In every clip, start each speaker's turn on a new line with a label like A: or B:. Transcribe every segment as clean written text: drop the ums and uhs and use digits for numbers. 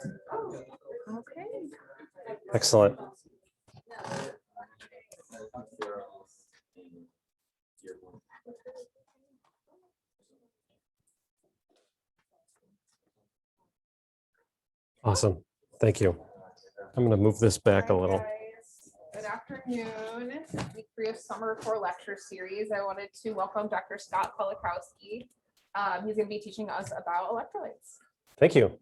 A: Okay.
B: Excellent. Awesome. Thank you. I'm going to move this back a little.
A: Good afternoon. Week 3 of Summer 4 lecture series. I wanted to welcome Dr. Scott Pawlikowski. He's going to be teaching us about electrolytes.
B: Thank you.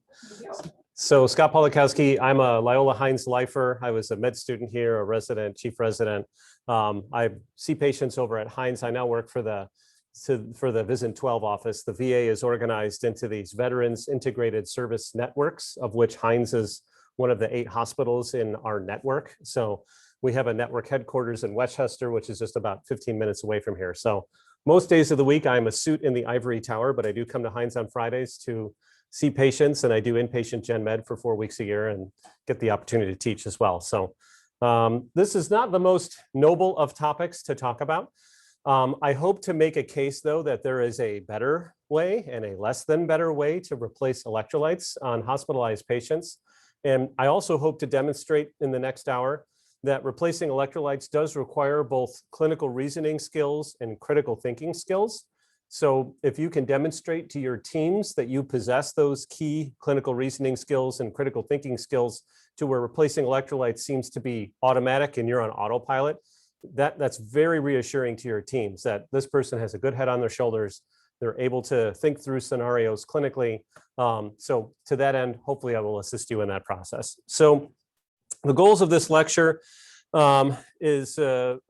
B: So Scott Pawlikowski, I'm a Loyola Heinz lifer. I was a med student here, a resident, chief resident. I see patients over at Heinz. I now work for the Vision 12 office. The VA is organized into these Veterans Integrated Service Networks, of which Heinz is one of the 8 hospitals in our network. So we have a network headquarters in Westchester, which is just about 15 minutes away from here. So most days of the week, I'm a suit in the ivory tower, but I do come to Heinz on Fridays to see patients, and I do inpatient gen med for 4 weeks a year and get the opportunity to teach as well. So this is not the most noble of topics to talk about. I hope to make a case, though, that there is a better way and a less than better way to replace electrolytes on hospitalized patients. And I also hope to demonstrate in the next hour that replacing electrolytes does require both clinical reasoning skills and critical thinking skills. So if you can demonstrate to your teams that you possess those key clinical reasoning skills and critical thinking skills to where replacing electrolytes seems to be automatic and you're on autopilot, that's very reassuring to your teams that this person has a good head on their shoulders. They're able to think through scenarios clinically. So to that end, hopefully I will assist you in that process. So the goals of this lecture is to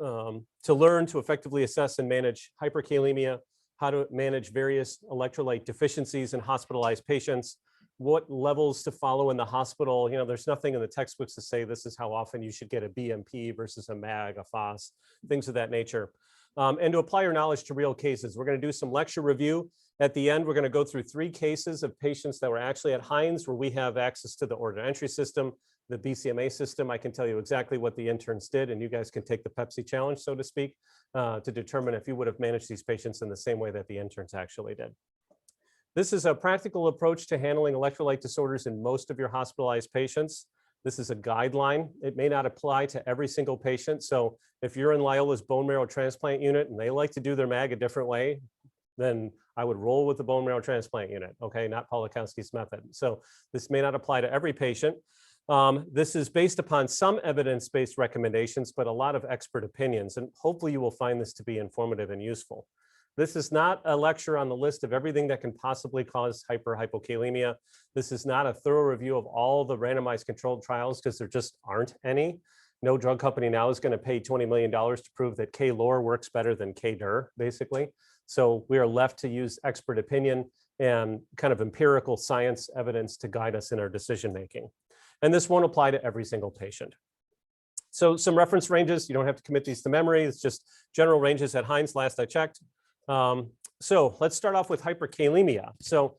B: learn to effectively assess and manage hyperkalemia, how to manage various electrolyte deficiencies in hospitalized patients, what levels to follow in the hospital. You know, there's nothing in the textbooks to say this is how often you should get a BMP versus a MAG, a FOS, things of that nature. And to apply your knowledge to real cases. We're going to do some lecture review. At the end, we're going to go through 3 cases of patients that were actually at Heinz, where we have access to the order entry system, the BCMA system. I can tell you exactly what the interns did, and you guys can take the Pepsi challenge, so to speak, to determine if you would have managed these patients in the same way that the interns actually did. This is a practical approach to handling electrolyte disorders in most of your hospitalized patients. This is a guideline. It may not apply to every single patient. So if you're in Loyola's bone marrow transplant unit and they like to do their MAG a different way, then I would roll with the bone marrow transplant unit, okay, not Pawlikowski's method. So this may not apply to every patient. This is based upon some evidence-based recommendations, but a lot of expert opinions, and hopefully you will find this to be informative and useful. This is not a lecture on the list of everything that can possibly cause hypokalemia. This is not a thorough review of all the randomized controlled trials because there just aren't any. No drug company now is going to pay $20 million to prove that K-LOR works better than K-DIR, basically. So we are left to use expert opinion and kind of empirical science evidence to guide us in our decision making. And this won't apply to every single patient. So some reference ranges, you don't have to commit these to memory. It's just general ranges at Heinz, last I checked. So let's start off with hyperkalemia. So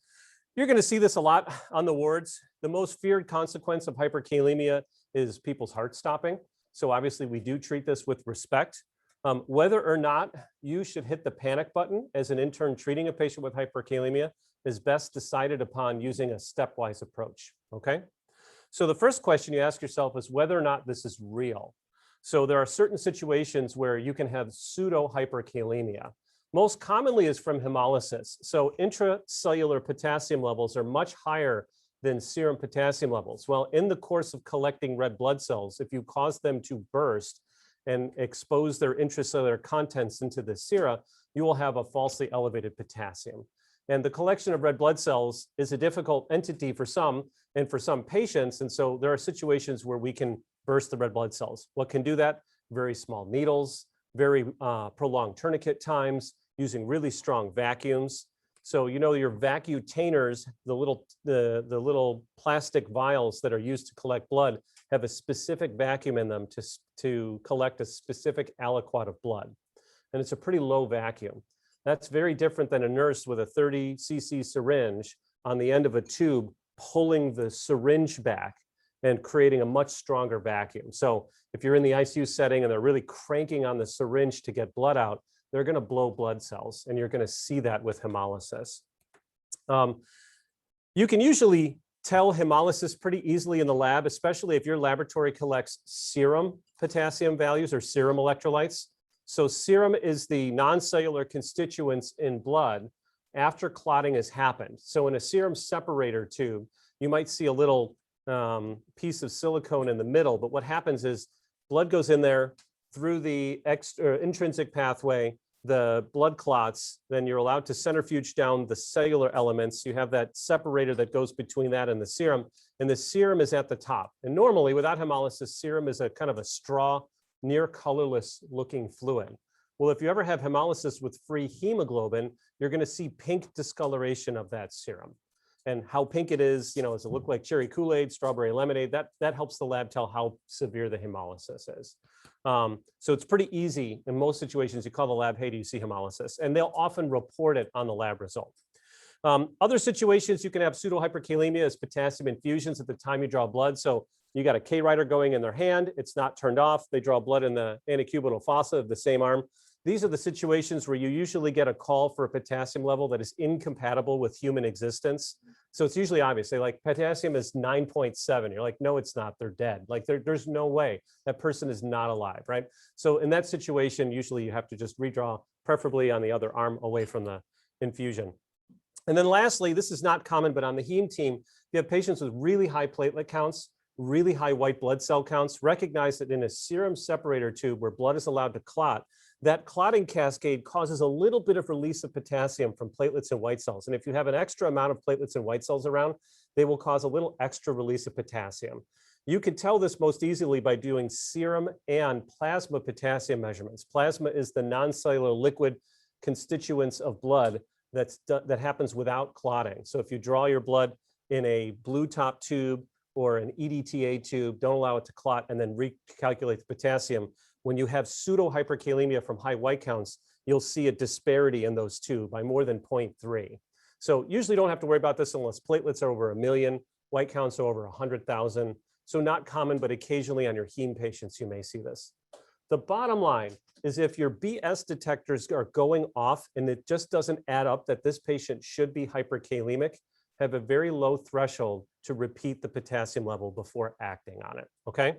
B: you're going to see this a lot on the wards. The most feared consequence of hyperkalemia is people's heart stopping. So obviously we do treat this with respect. Whether or not you should hit the panic button as an intern treating a patient with hyperkalemia is best decided upon using a stepwise approach, okay? So the first question you ask yourself is whether or not this is real. So there are certain situations where you can have pseudo hyperkalemia. Most commonly is from hemolysis. So intracellular potassium levels are much higher than serum potassium levels. Well, in the course of collecting red blood cells, if you cause them to burst and expose their intracellular contents into the sera, you will have a falsely elevated potassium. And the collection of red blood cells is a difficult entity for some and for some patients. And so there are situations where we can burst the red blood cells. What can do that? Very small needles, very prolonged tourniquet times, using really strong vacuums. So, you know, your vacutainers, the little plastic vials that are used to collect blood have a specific vacuum in them to collect a specific aliquot of blood. And it's a pretty low vacuum. That's very different than a nurse with a 30 cc syringe on the end of a tube pulling the syringe back and creating a much stronger vacuum. So if you're in the ICU setting and they're really cranking on the syringe to get blood out, they're going to blow blood cells, and you're going to see that with hemolysis. You can usually tell hemolysis pretty easily in the lab, especially if your laboratory collects serum potassium values or serum electrolytes. So serum is the non-cellular constituents in blood after clotting has happened. So in a serum separator tube, you might see a little piece of silicone in the middle, but what happens is blood goes in there through the intrinsic pathway, the blood clots, then you're allowed to centrifuge down the cellular elements. You have that separator that goes between that and the serum is at the top. And normally without hemolysis, serum is a kind of a straw, near colorless looking fluid. Well, if you ever have hemolysis with free hemoglobin, you're going to see pink discoloration of that serum. And how pink it is, does it look like cherry Kool-Aid, strawberry lemonade? That helps the lab tell how severe the hemolysis is. So it's pretty easy in most situations. You call the lab, hey, do you see hemolysis? And they'll often report it on the lab result. Other situations, you can have pseudohyperkalemia as potassium infusions at the time you draw blood. So you got a K writer going in their hand. It's not turned off. They draw blood in the antecubital fossa of the same arm. These are the situations where you usually get a call for a potassium level that is incompatible with human existence. So it's usually obvious. They like potassium is 9.7. You're like, no, it's not. They're dead. Like there's no way that person is not alive, right? So in that situation, usually you have to just redraw, preferably on the other arm away from the infusion. And then lastly, this is not common, but on the heme team, you have patients with really high platelet counts, really high white blood cell counts. Recognize that in a serum separator tube where blood is allowed to clot, that clotting cascade causes a little bit of release of potassium from platelets and white cells. And if you have an extra amount of platelets and white cells around, they will cause a little extra release of potassium. You can tell this most easily by doing serum and plasma potassium measurements. Plasma is the non-cellular liquid constituents of blood that happens without clotting. So if you draw your blood in a blue top tube or an EDTA tube, don't allow it to clot, and then recalculate the potassium. When you have pseudohyperkalemia from high white counts, you'll see a disparity in those two by more than 0.3. So usually don't have to worry about this unless platelets are over 1 million, white counts are over 100,000. So not common, but occasionally on your heme patients, you may see this. The bottom line is if your BS detectors are going off and it just doesn't add up that this patient should be hyperkalemic, have a very low threshold to repeat the potassium level before acting on it, okay?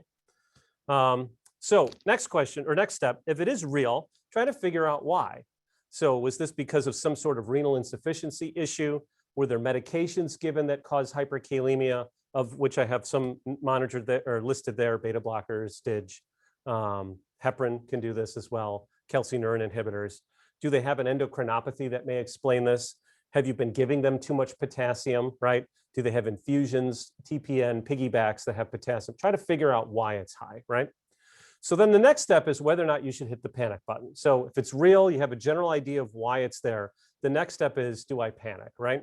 B: So next question or next step, if it is real, try to figure out why. So was this because of some sort of renal insufficiency issue? Were there medications given that cause hyperkalemia, of which I have some monitored there or listed there, beta blockers, STIG, heparin can do this as well, calcineurin inhibitors. Do they have an endocrinopathy that may explain this? Have you been giving them too much potassium, right? Do they have infusions, TPN, piggybacks that have potassium? Try to figure out why it's high, right? So then the next step is whether or not you should hit the panic button. So if it's real, you have a general idea of why it's there. The next step is, do I panic, right?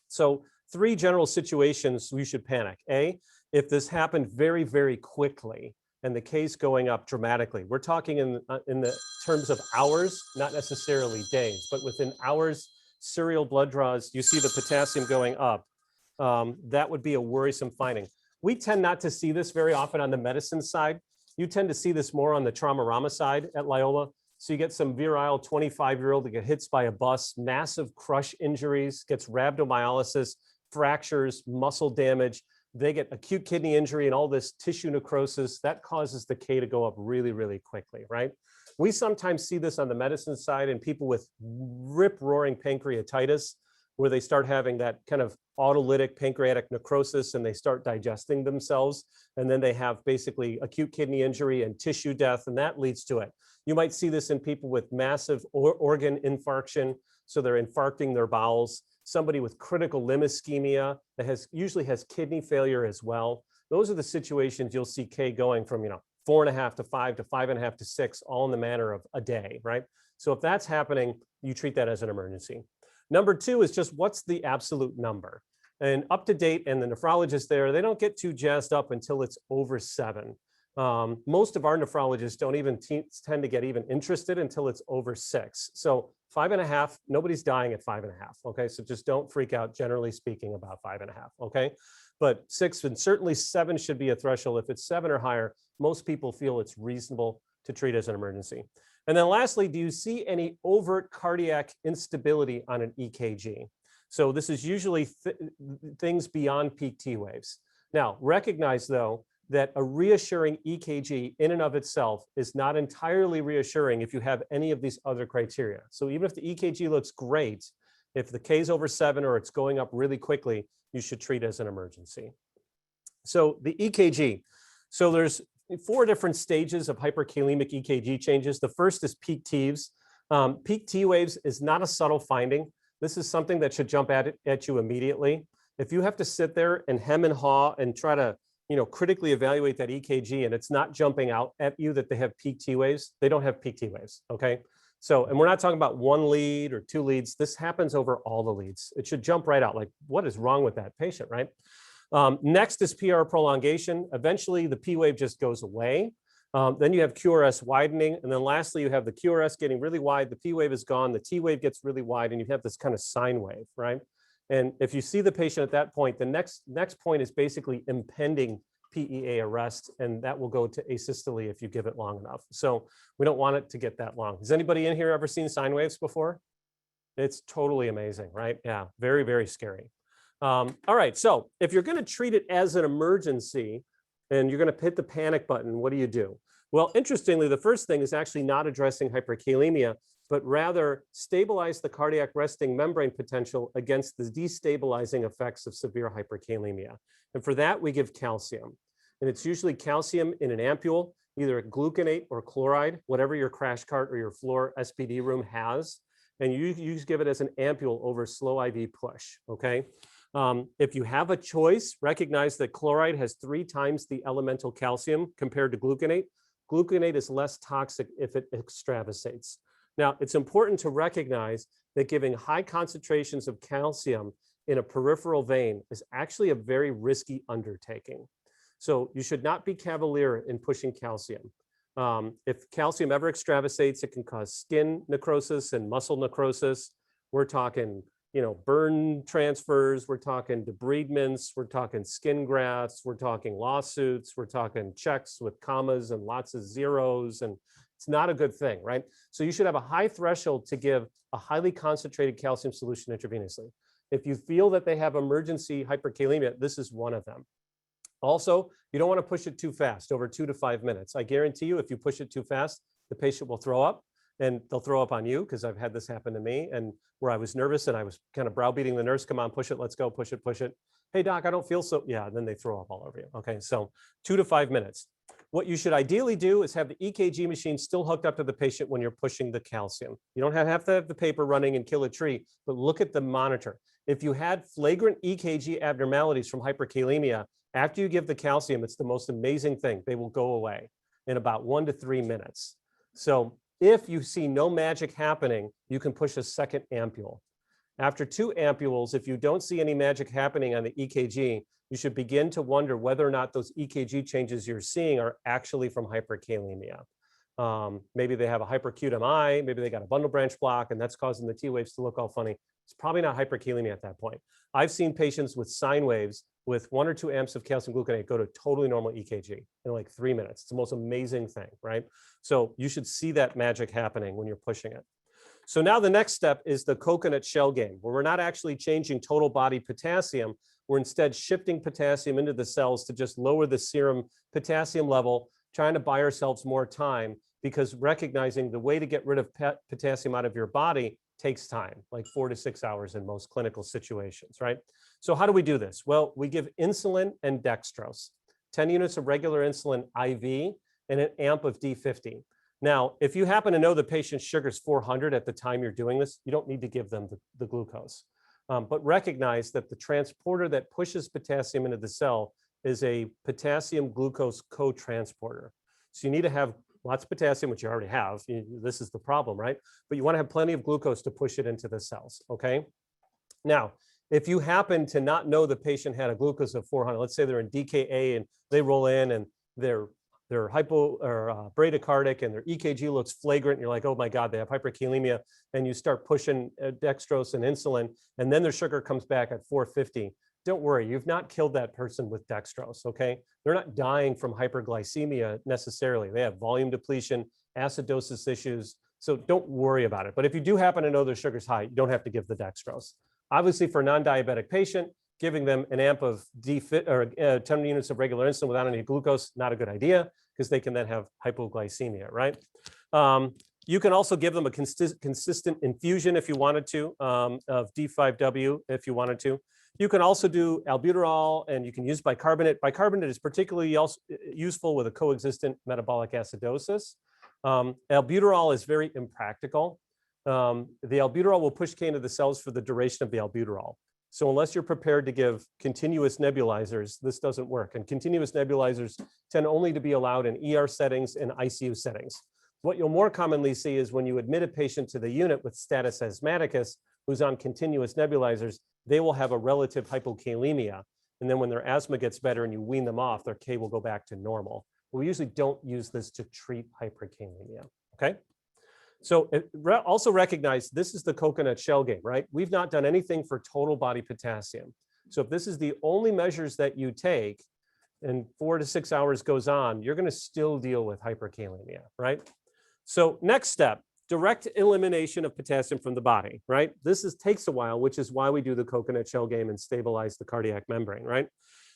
B: So 3 general situations we should panic. A, if this happened very, very quickly and the case going up dramatically. We're talking in the terms of hours, not necessarily days, but within hours, serial blood draws, you see the potassium going up. That would be a worrisome finding. We tend not to see this very often on the medicine side. You tend to see this more on the trauma-rama side at Loyola. So you get some virile 25-year-old that gets hit by a bus, massive crush injuries, gets rhabdomyolysis, fractures, muscle damage. They get acute kidney injury and all this tissue necrosis. That causes the K to go up really, really quickly, right? We sometimes see this on the medicine side in people with rip-roaring pancreatitis, where they start having that kind of autolytic pancreatic necrosis and they start digesting themselves. And then they have basically acute kidney injury and tissue death, and that leads to it. You might see this in people with massive organ infarction. So they're infarcting their bowels. Somebody with critical limb ischemia that usually has kidney failure as well. Those are the situations you'll see K going from 4.5 to 5 to 5.5 to 6, all in the manner of a day, right? So if that's happening, you treat that as an emergency. Number 2 is just what's the absolute number? And up to date, and the nephrologists there, they don't get too jazzed up until it's over 7. Most of our nephrologists don't even tend to get even interested until it's over 6. So 5.5, nobody's dying at 5.5. Okay, so just don't freak out, generally speaking, about 5.5. Okay, but 6 and certainly 7 should be a threshold. If it's 7 or higher, most people feel it's reasonable to treat as an emergency. And then lastly, do you see any overt cardiac instability on an EKG? So this is usually things beyond peak T waves. Now, recognize though, that a reassuring EKG in and of itself is not entirely reassuring if you have any of these other criteria. So even if the EKG looks great, if the K is over 7 or it's going up really quickly, you should treat as an emergency. So the EKG. So there's 4 different stages of hyperkalemic EKG changes. The first is peak Ts. Peak T waves is not a subtle finding. This is something that should jump at you immediately. If you have to sit there and hem and haw and try to critically evaluate that EKG and it's not jumping out at you that they have peak T waves, they don't have peak T waves, okay? So, and we're not talking about 1 lead or 2 leads. This happens over all the leads. It should jump right out, like what is wrong with that patient, right? Next is PR prolongation. Eventually the P wave just goes away. Then you have QRS widening. And then lastly, you have the QRS getting really wide. The P wave is gone. The T wave gets really wide and you have this kind of sine wave, right? And if you see the patient at that point, the next point is basically impending PEA arrest, and that will go to asystole if you give it long enough. So we don't want it to get that long. Has anybody in here ever seen sine waves before? It's totally amazing, right? Yeah, very, very scary. All right, so if you're going to treat it as an emergency and you're going to hit the panic button, what do you do? Well, interestingly, the first thing is actually not addressing hyperkalemia, but rather stabilize the cardiac resting membrane potential against the destabilizing effects of severe hyperkalemia. And for that, we give calcium. And it's usually calcium in an ampule, either gluconate or chloride, whatever your crash cart or your floor SPD room has. And you just give it as an ampule over slow IV push, okay? If you have a choice, recognize that chloride has 3 times the elemental calcium compared to gluconate. Gluconate is less toxic if it extravasates. Now, it's important to recognize that giving high concentrations of calcium in a peripheral vein is actually a very risky undertaking. So you should not be cavalier in pushing calcium. If calcium ever extravasates, it can cause skin necrosis and muscle necrosis. We're talking, burn transfers, we're talking debridements, we're talking skin grafts, we're talking lawsuits, we're talking checks with commas and lots of zeros, and it's not a good thing, right? So you should have a high threshold to give a highly concentrated calcium solution intravenously. If you feel that they have emergency hyperkalemia, this is one of them. Also, you don't want to push it too fast, over 2 to 5 minutes. I guarantee you, if you push it too fast, the patient will throw up, and they'll throw up on you, because I've had this happen to me, and where I was nervous and I was kind of browbeating the nurse, come on, push it, let's go, push it, push it. Hey doc, I don't feel so, yeah, and then they throw up all over you. Okay, so 2 to 5 minutes. What you should ideally do is have the EKG machine still hooked up to the patient when you're pushing the calcium. You don't have to have the paper running and kill a tree, but look at the monitor. If you had flagrant EKG abnormalities from hyperkalemia, after you give the calcium, it's the most amazing thing. They will go away in about 1 to 3 minutes. So if you see no magic happening, you can push a second ampule. After 2 ampules, if you don't see any magic happening on the EKG, you should begin to wonder whether or not those EKG changes you're seeing are actually from hyperkalemia. Maybe they have a hyperacute MI, maybe they got a bundle branch block, and that's causing the T waves to look all funny. It's probably not hyperkalemia at that point. I've seen patients with sine waves with 1 or 2 amps of calcium gluconate go to totally normal EKG in like 3 minutes. It's the most amazing thing, right? So you should see that magic happening when you're pushing it. So now the next step is the coconut shell game, where we're not actually changing total body potassium. We're instead shifting potassium into the cells to just lower the serum potassium level, trying to buy ourselves more time, because recognizing the way to get rid of potassium out of your body takes time, like 4 to 6 hours in most clinical situations, right? So how do we do this? Well, we give insulin and dextrose, 10 units of regular insulin IV and an amp of D50. Now, if you happen to know the patient's sugar is 400 at the time you're doing this, you don't need to give them the glucose. But recognize that the transporter that pushes potassium into the cell is a potassium glucose co-transporter. So you need to have lots of potassium, which you already have. This is the problem, right? But you want to have plenty of glucose to push it into the cells, okay? Now, if you happen to not know the patient had a glucose of 400, let's say they're in DKA and they roll in and they're hypo or bradycardic and their EKG looks flagrant, and you're like, oh my God, they have hyperkalemia, and you start pushing dextrose and insulin, and then their sugar comes back at 450. Don't worry, you've not killed that person with dextrose, okay? They're not dying from hyperglycemia necessarily. They have volume depletion, acidosis issues, so don't worry about it. But if you do happen to know their sugar's high, you don't have to give the dextrose. Obviously, for a non-diabetic patient, giving them an amp of 10 units of regular insulin without any glucose, not a good idea, because they can then have hypoglycemia, right? You can also give them a consistent infusion if you wanted to, of D5W if you wanted to. You can also do albuterol, and you can use bicarbonate. Bicarbonate is particularly useful with a coexistent metabolic acidosis. Albuterol is very impractical. The albuterol will push K into the cells for the duration of the albuterol. So unless you're prepared to give continuous nebulizers, this doesn't work. And continuous nebulizers tend only to be allowed in ER settings and ICU settings. What you'll more commonly see is when you admit a patient to the unit with status asthmaticus who's on continuous nebulizers, they will have a relative hypokalemia. And then when their asthma gets better and you wean them off, their K will go back to normal. We usually don't use this to treat hyperkalemia, okay? So also recognize this is the coconut shell game, right? We've not done anything for total body potassium. So if this is the only measures that you take and 4 to 6 hours goes on, you're going to still deal with hyperkalemia, right? So next step, direct elimination of potassium from the body, right? This takes a while, which is why we do the coconut shell game and stabilize the cardiac membrane, right?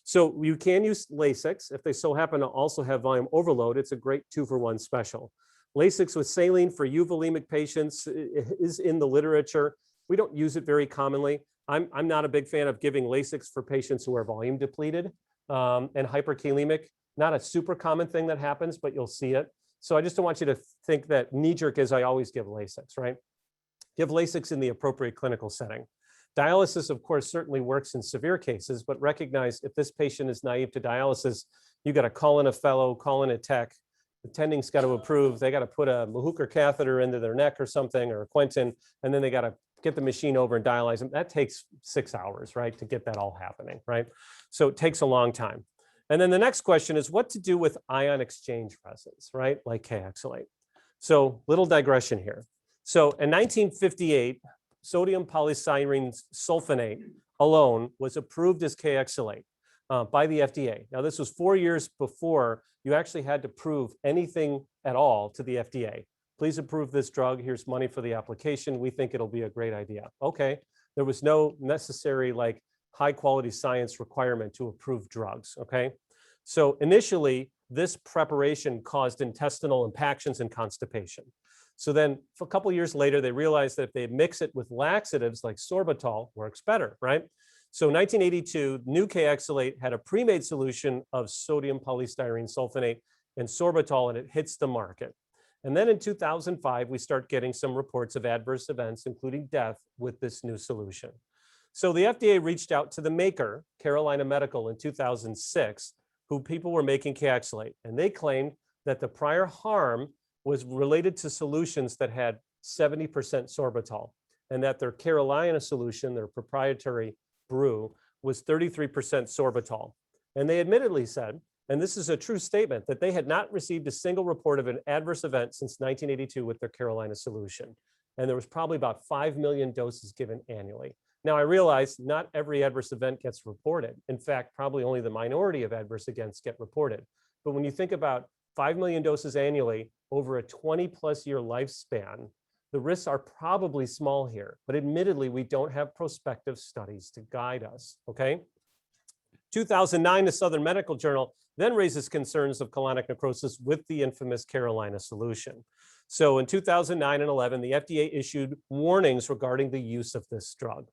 B: So you can use Lasix. If they so happen to also have volume overload, it's a great 2-for-1 special. Lasix with saline for euvolemic patients is in the literature. We don't use it very commonly. I'm not a big fan of giving Lasix for patients who are volume depleted and hyperkalemic. Not a super common thing that happens, but you'll see it. So I just don't want you to think that knee-jerk is I always give Lasix, right? Give Lasix in the appropriate clinical setting. Dialysis, of course, certainly works in severe cases, but recognize if this patient is naive to dialysis, you got to call in a fellow, call in a tech. The tending's got to approve. They got to put a Mahuker catheter into their neck or something, or a Quentin, and then they got to get the machine over and dialyze them. That takes 6 hours, right, to get that all happening, right? So it takes a long time. And then the next question is what to do with ion exchange resins, right, like K-oxalate. So little digression here. So in 1958, sodium polystyrene sulfonate alone was approved as K-oxalate by the FDA. Now, this was 4 years before you actually had to prove anything at all to the FDA. Please approve this drug. Here's money for the application. We think it'll be a great idea. Okay, there was no necessary like high quality science requirement to approve drugs, okay? So initially, this preparation caused intestinal impactions and constipation. So then a couple of years later, they realized that if they mix it with laxatives like sorbitol, works better, right? So 1982, new K-oxalate had a pre-made solution of sodium polystyrene sulfonate and sorbitol, and it hits the market. And then in 2005, we start getting some reports of adverse events, including death, with this new solution. So the FDA reached out to the maker, Carolina Medical, in 2006, who people were making K-oxalate, and they claimed that the prior harm was related to solutions that had 70% sorbitol, and that their Carolina solution, their proprietary brew, was 33% sorbitol. And they admittedly said, and this is a true statement, that they had not received a single report of an adverse event since 1982 with their Carolina solution. And there was probably about 5 million doses given annually. Now, I realize not every adverse event gets reported. In fact, probably only the minority of adverse events get reported. But when you think about 5 million doses annually over a 20+ year lifespan, the risks are probably small here. But admittedly, we don't have prospective studies to guide us, okay? 2009, the Southern Medical Journal then raises concerns of colonic necrosis with the infamous Carolina solution. So in 2009 and 11, the FDA issued warnings regarding the use of this drug.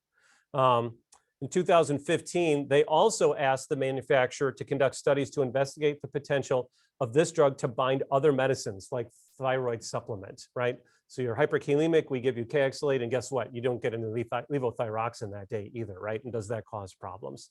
B: In 2015, they also asked the manufacturer to conduct studies to investigate the potential of this drug to bind other medicines like thyroid supplement, right? So you're hyperkalemic, we give you K-oxalate, and guess what? You don't get into levothyroxine that day either, right? And does that cause problems?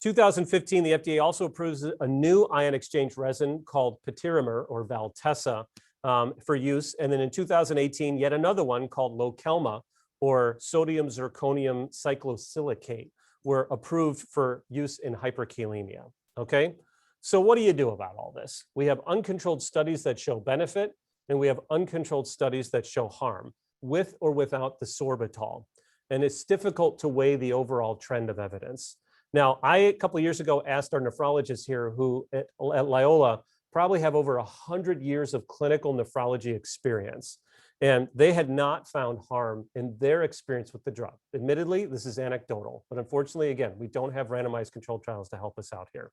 B: 2015, the FDA also approves a new ion exchange resin called Patirimer or Valtessa for use. And then in 2018, yet another one called Lokelma or sodium zirconium cyclosilicate were approved for use in hyperkalemia, okay? So what do you do about all this? We have uncontrolled studies that show benefit, and we have uncontrolled studies that show harm, with or without the sorbitol. And it's difficult to weigh the overall trend of evidence. Now, a couple of years ago, asked our nephrologists here who at Loyola probably have over 100 years of clinical nephrology experience. And they had not found harm in their experience with the drug. Admittedly, this is anecdotal, but unfortunately, again, we don't have randomized controlled trials to help us out here.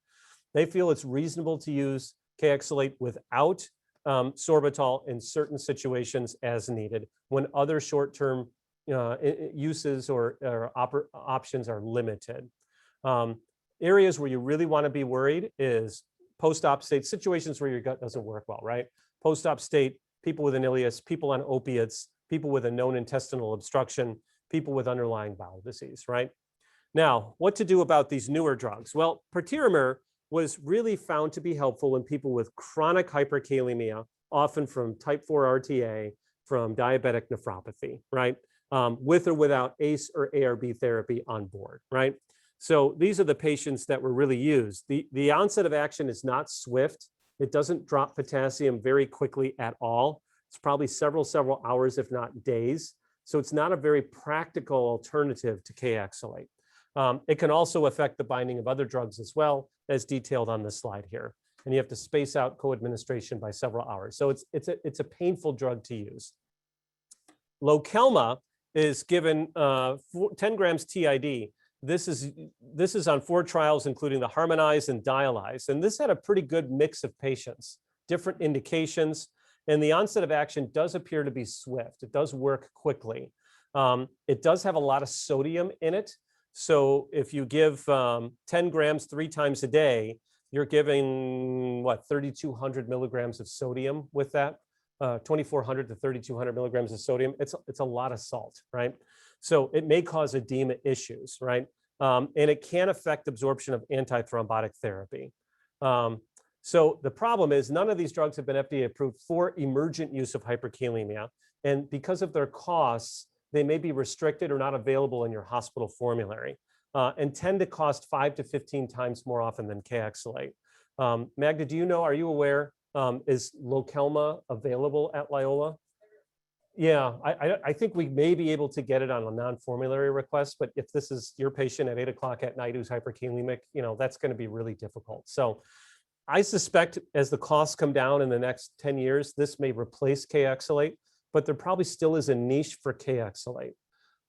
B: They feel it's reasonable to use Kayexalate without sorbitol in certain situations as needed when other short-term uses or options are limited. Areas where you really want to be worried is post-op state situations where your gut doesn't work well, right? Post-op state, people with an ileus, people on opiates, people with a known intestinal obstruction, people with underlying bowel disease, right? Now, what to do about these newer drugs? Well, proteromer was really found to be helpful in people with chronic hyperkalemia, often from type 4 RTA, from diabetic nephropathy, right? With or without ACE or ARB therapy on board, right? So these are the patients that were really used. The onset of action is not swift. It doesn't drop potassium very quickly at all. It's probably several hours, if not days. So it's not a very practical alternative to Kayexalate. It can also affect the binding of other drugs as well, as detailed on this slide here. And you have to space out co-administration by several hours. So it's a painful drug to use. Lokelma is given 10 grams TID. This is on 4 trials, including the Harmonize and Dialyze. And this had a pretty good mix of patients, different indications. And the onset of action does appear to be swift. It does work quickly. It does have a lot of sodium in it. So if you give 10 grams 3 times a day, you're giving, what, 3,200 milligrams of sodium with that, 2,400 to 3,200 milligrams of sodium. It's a lot of salt, right? So it may cause edema issues, right? And it can affect absorption of antithrombotic therapy. So the problem is none of these drugs have been FDA approved for emergent use of hyperkalemia. And because of their costs, they may be restricted or not available in your hospital formulary and tend to cost 5 to 15 times more often than Kayexalate. Magda, do you know, are you aware, is Lokelma available at Loyola? Yeah, I think we may be able to get it on a non-formulary request, but if this is your patient at 8 o'clock at night who's hyperkalemic, you know, that's going to be really difficult. So I suspect as the costs come down in the next 10 years, this may replace Kayexalate, but there probably still is a niche for Kayexalate.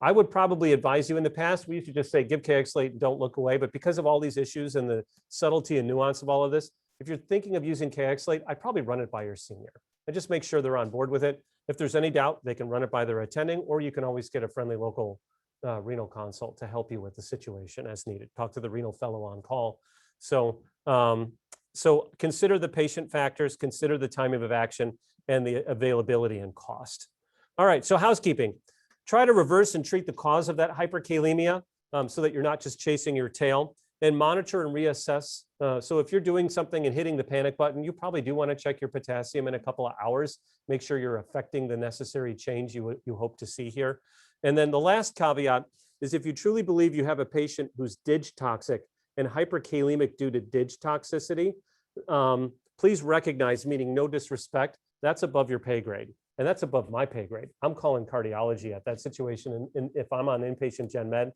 B: I would probably advise you in the past, we used to just say, give Kayexalate and don't look away. But because of all these issues and the subtlety and nuance of all of this, if you're thinking of using Kayexalate, I'd probably run it by your senior and just make sure they're on board with it. If there's any doubt, they can run it by their attending, or you can always get a friendly local renal consult to help you with the situation as needed. Talk to the renal fellow on call. So, so consider the patient factors, consider the timing of action, and the availability and cost. All right, so housekeeping. Try to reverse and treat the cause of that hyperkalemia so that you're not just chasing your tail, and monitor and reassess. So if you're doing something and hitting the panic button, you probably do want to check your potassium in a couple of hours. Make sure you're affecting the necessary change you hope to see here. And then the last caveat is if you truly believe you have a patient who's DIG toxic and hyperkalemic due to DIG toxicity, please recognize, meaning no disrespect, that's above your pay grade. And that's above my pay grade. I'm calling cardiology at that situation. And if I'm on inpatient gen med,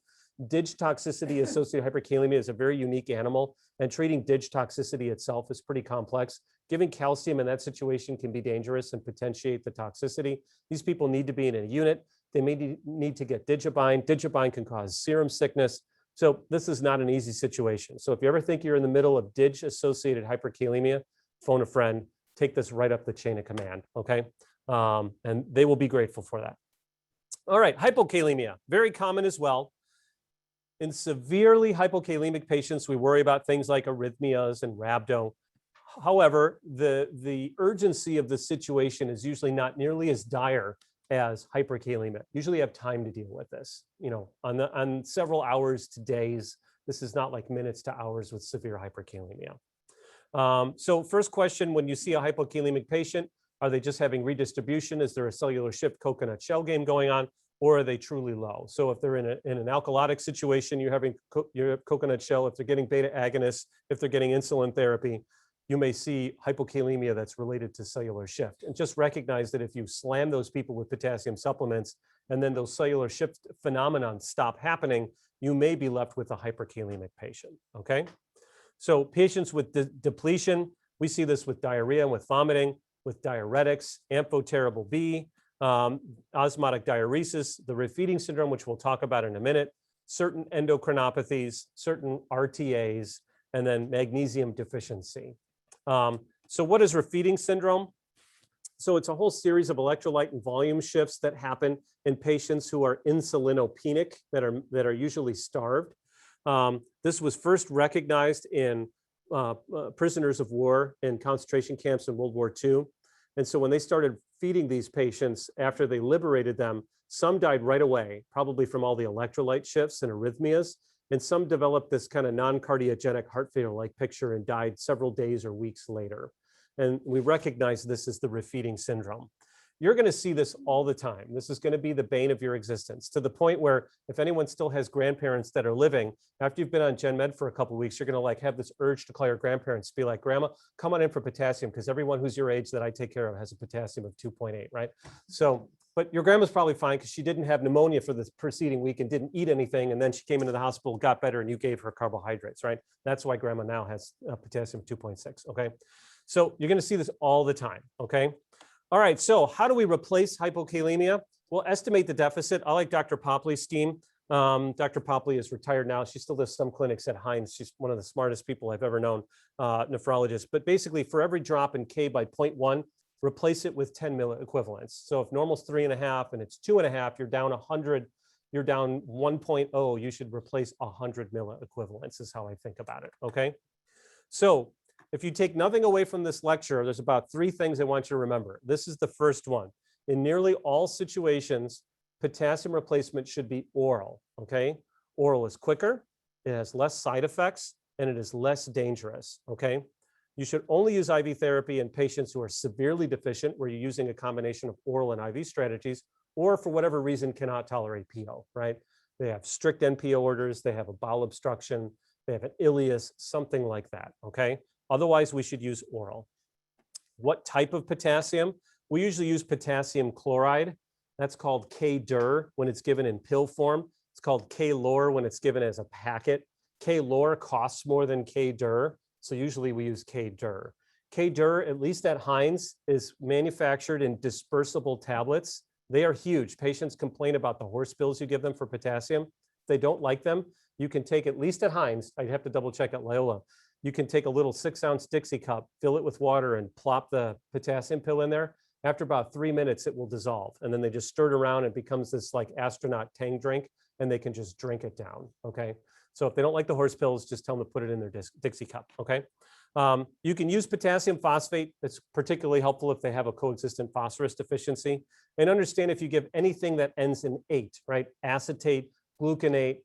B: DIG toxicity associated hyperkalemia is a very unique animal, and treating DIG toxicity itself is pretty complex. Giving calcium in that situation can be dangerous and potentiate the toxicity. These people need to be in a unit. They may need to get Digibine. Digibine can cause serum sickness. So this is not an easy situation. So if you ever think you're in the middle of DIG associated hyperkalemia, phone a friend, take this right up the chain of command, okay? And they will be grateful for that. All right, hypokalemia, very common as well. In severely hypokalemic patients, we worry about things like arrhythmias and rhabdo. However, the urgency of the situation is usually not nearly as dire as hyperkalemia. Usually have time to deal with this, you know, on several hours to days. This is not like minutes to hours with severe hyperkalemia. So first question, when you see a hypokalemic patient, are they just having redistribution? Is there a cellular shift coconut shell game going on? Or are they truly low? So if they're in an alkalotic situation, you're having your coconut shell. If they're getting beta agonists, if they're getting insulin therapy, you may see hypokalemia that's related to cellular shift. And just recognize that if you slam those people with potassium supplements and then those cellular shift phenomenon stop happening, you may be left with a hyperkalemic patient, okay? So patients with depletion, we see this with diarrhea and with vomiting, with diuretics, amphoterrible B, osmotic diuresis, the refeeding syndrome, which we'll talk about in a minute, certain endocrinopathies, certain RTAs, and then magnesium deficiency. So what is refeeding syndrome? So it's a whole series of electrolyte and volume shifts that happen in patients who are insulinopenic, that are usually starved. This was first recognized in prisoners of war in concentration camps in World War II. And so when they started feeding these patients after they liberated them, some died right away, probably from all the electrolyte shifts and arrhythmias, and some developed this kind of non-cardiogenic heart failure-like picture and died several days or weeks later. And we recognize this as the refeeding syndrome. You're going to see this all the time. This is going to be the bane of your existence, to the point where if anyone still has grandparents that are living, after you've been on Gen Med for a couple of weeks, you're going to like have this urge to call your grandparents, be like, Grandma, come on in for potassium, because everyone who's your age that I take care of has a potassium of 2.8, right? So, but your grandma's probably fine because she didn't have pneumonia for the preceding week and didn't eat anything. And then she came into the hospital, got better, and you gave her carbohydrates, right? That's why grandma now has potassium 2.6, okay? So you're going to see this all the time, okay? All right, so how do we replace hypokalemia? We'll estimate the deficit. I like Dr. Popley's team. Dr. Popley is retired now. She still does some clinics at Heinz. She's one of the smartest people I've ever known, nephrologist. But basically, for every drop in K by 0.1, replace it with 10 milliequivalents. So if normal's 3.5 and it's 2.5, you're down 100, you're down 1.0, you should replace 100 milliequivalents is how I think about it, okay? So if you take nothing away from this lecture, there's about 3 things I want you to remember. This is the first one. In nearly all situations, potassium replacement should be oral, okay? Oral is quicker, it has less side effects, and it is less dangerous, okay? You should only use IV therapy in patients who are severely deficient, where you're using a combination of oral and IV strategies, or for whatever reason cannot tolerate PO, right? They have strict NPO orders, they have a bowel obstruction, they have an ileus, something like that, okay? Otherwise, we should use oral. What type of potassium? We usually use potassium chloride. That's called K-dur when it's given in pill form. It's called K-lor when it's given as a packet. K-lor costs more than K-dur, so usually we use K-dur. K-dur, at least at Heinz, is manufactured in dispersible tablets. They are huge. Patients complain about the horse pills you give them for potassium. If they don't like them, you can take, at least at Heinz, I'd have to double check at Loyola, you can take a little 6-ounce Dixie cup, fill it with water, and plop the potassium pill in there. After about 3 minutes, it will dissolve. And then they just stir it around. It becomes this like astronaut Tang drink, and they can just drink it down, okay? So if they don't like the horse pills, just tell them to put it in their Dixie cup, okay? You can use potassium phosphate. It's particularly helpful if they have a coexistent phosphorus deficiency. And understand if you give anything that ends in ate, right? Acetate, gluconate,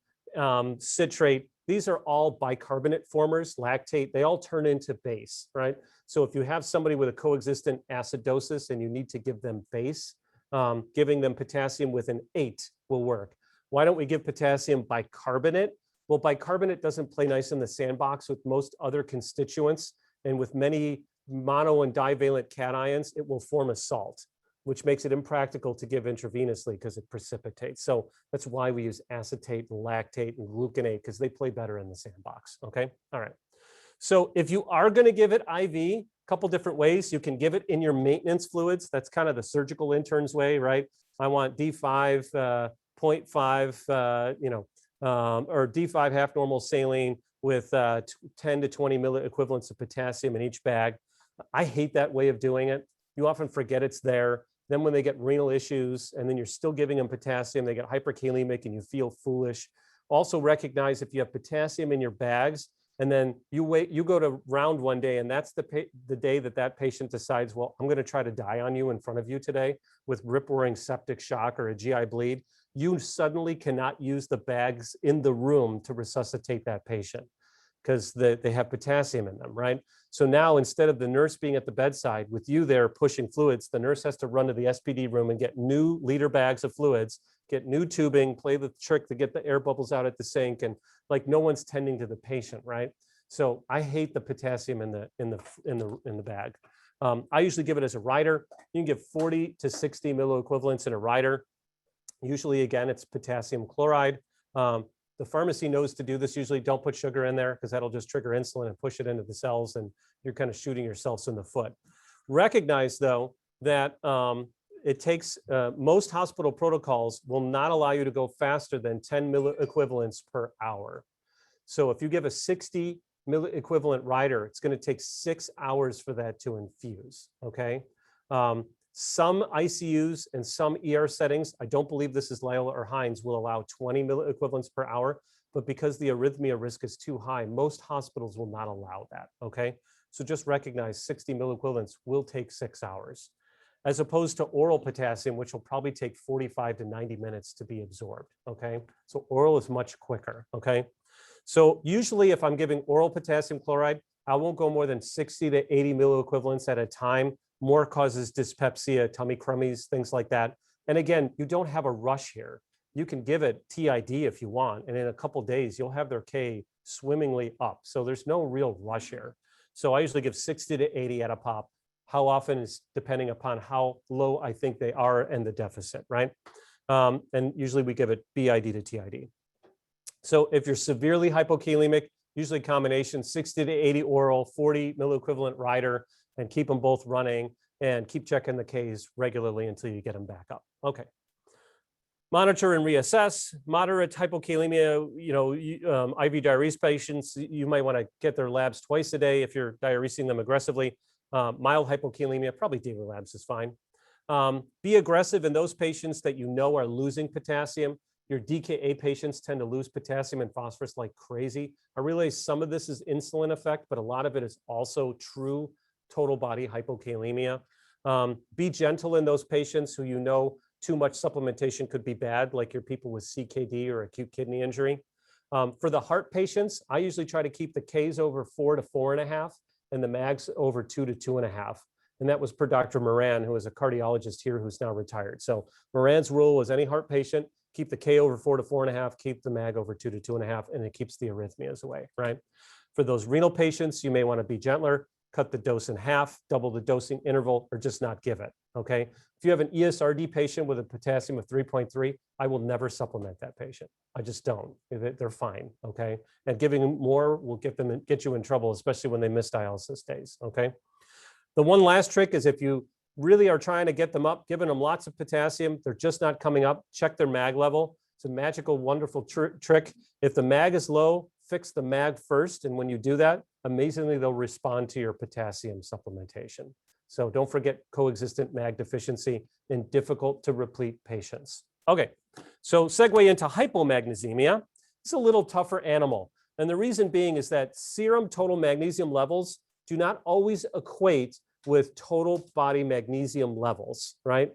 B: citrate, these are all bicarbonate formers, lactate, they all turn into base, right? So if you have somebody with a coexistent acidosis and you need to give them base, giving them potassium with an 8 will work. Why don't we give potassium bicarbonate? Well, bicarbonate doesn't play nice in the sandbox with most other constituents, and with many mono and divalent cations, it will form a salt, which makes it impractical to give intravenously because it precipitates. So that's why we use acetate and lactate and gluconate, because they play better in the sandbox, okay? All right. So if you are gonna give it IV, a couple different ways. You can give it in your maintenance fluids. That's kind of the surgical intern's way, right? I want D5, 0.5, or D5 half normal saline with 10 to 20 milliequivalents of potassium in each bag. I hate that way of doing it. You often forget it's there. Then when they get renal issues and then you're still giving them potassium, they get hyperkalemic and you feel foolish. Also recognize if you have potassium in your bags and then you go to round one day and that's the day that patient decides, well, I'm gonna try to die on you in front of you today with rip-roaring septic shock or a GI bleed, you suddenly cannot use the bags in the room to resuscitate that patient because they have potassium in them, right? So now instead of the nurse being at the bedside with you there pushing fluids, the nurse has to run to the SPD room and get new liter bags of fluids, get new tubing, play the trick to get the air bubbles out at the sink, and like no one's tending to the patient, right? So I hate the potassium in the bag. I usually give it as a rider. You can give 40 to 60 milliequivalents in a rider. Usually, again, it's potassium chloride. The pharmacy knows to do this. Usually don't put sugar in there because that'll just trigger insulin and push it into the cells and you're kind of shooting yourselves in the foot. Recognize though that it takes, most hospital protocols will not allow you to go faster than 10 milliequivalents per hour. So if you give a 60 milliequivalent rider, it's going to take 6 hours for that to infuse, okay? Some ICUs and some ER settings, I don't believe this is Loyola or Hines, will allow 20 milliequivalents per hour, but because the arrhythmia risk is too high, most hospitals will not allow that, okay? So just recognize 60 milliequivalents will take 6 hours, as opposed to oral potassium, which will probably take 45 to 90 minutes to be absorbed, okay? So oral is much quicker, okay? So usually if I'm giving oral potassium chloride, I won't go more than 60 to 80 milliequivalents at a time. More causes dyspepsia, tummy crummies, things like that. And again, you don't have a rush here. You can give it TID if you want, and in a couple days, you'll have their K swimmingly up. So there's no real rush here. So I usually give 60 to 80 at a pop. How often is depending upon how low I think they are and the deficit, right? And usually we give it BID to TID. So if you're severely hypokalemic, usually combination 60 to 80 oral, 40 milliequivalent rider, and keep them both running and keep checking the Ks regularly until you get them back up. Okay. Monitor and reassess. Moderate hypokalemia, IV diurese patients, you might want to get their labs twice a day if you're diuresing them aggressively. Mild hypokalemia, probably daily labs is fine. Be aggressive in those patients that you know are losing potassium. Your DKA patients tend to lose potassium and phosphorus like crazy. I realize some of this is insulin effect, but a lot of it is also true total body hypokalemia. Be gentle in those patients who you know too much supplementation could be bad, like your people with CKD or acute kidney injury. For the heart patients, I usually try to keep the Ks over 4 to 4.5 and the mags over 2 to 2.5. And that was per Dr. Moran, who is a cardiologist here who's now retired. So Moran's rule was any heart patient, keep the K over 4 to 4.5, keep the mag over 2 to 2.5, and it keeps the arrhythmias away, right? For those renal patients, you may want to be gentler, cut the dose in half, double the dosing interval, or just not give it, okay? If you have an ESRD patient with a potassium of 3.3, I will never supplement that patient. I just don't. They're fine, okay? And giving them more will get you in trouble, especially when they miss dialysis days, okay? The one last trick is if you really are trying to get them up, giving them lots of potassium, they're just not coming up, check their mag level. It's a magical, wonderful trick. If the mag is low, fix the mag first. And when you do that, amazingly, they'll respond to your potassium supplementation. So don't forget coexistent mag deficiency in difficult to replete patients. Okay, so segue into hypomagnesemia. It's a little tougher animal. And the reason being is that serum total magnesium levels do not always equate with total body magnesium levels, right?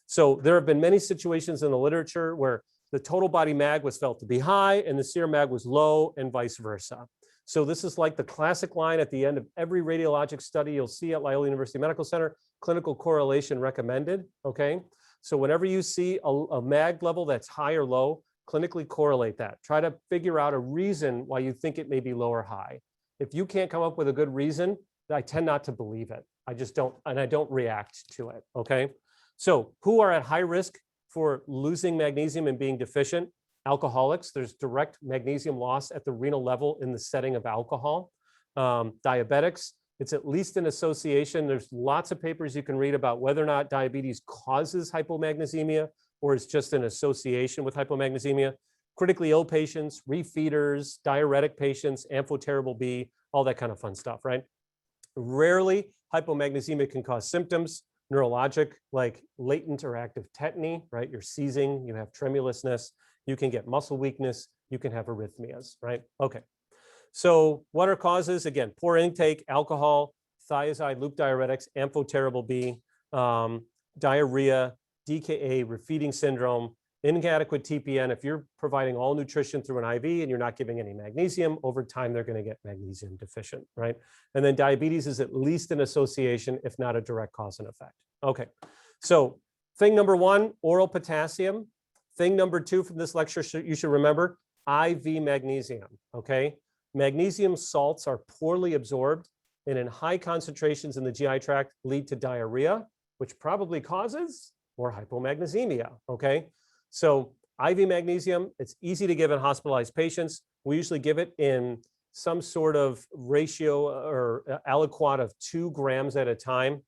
B: So there have been many situations in the literature where the total body mag was felt to be high and the serum mag was low and vice versa. So this is like the classic line at the end of every radiologic study you'll see at Loyola University Medical Center, clinical correlation recommended, okay? So whenever you see a mag level that's high or low, clinically correlate that. Try to figure out a reason why you think it may be low or high. If you can't come up with a good reason, I tend not to believe it. I just don't, and I don't react to it, okay? So who are at high risk for losing magnesium and being deficient? Alcoholics, there's direct magnesium loss at the renal level in the setting of alcohol. Diabetics, it's at least an association. There's lots of papers you can read about whether or not diabetes causes hypomagnesemia or is just an association with hypomagnesemia. Critically ill patients, refeeders, diuretic patients, amphoterrible B, all that kind of fun stuff, right? Rarely, hypomagnesemia can cause symptoms, neurologic, like latent or active tetany, right? You're seizing, you have tremulousness, you can get muscle weakness, you can have arrhythmias, right? Okay. So what are causes? Again, poor intake, alcohol, thiazide, loop diuretics, amphoterrible B, diarrhea, DKA, refeeding syndrome, inadequate TPN. If you're providing all nutrition through an IV and you're not giving any magnesium, over time, they're going to get magnesium deficient, right? And then diabetes is at least an association, if not a direct cause and effect. Okay, so thing number one, oral potassium. Thing number two from this lecture, you should remember, IV magnesium, okay? Magnesium salts are poorly absorbed and in high concentrations in the GI tract lead to diarrhea, which probably causes more hypomagnesemia, okay? So IV magnesium, it's easy to give in hospitalized patients. We usually give it in some sort of ratio or aliquot of 2 grams at a time.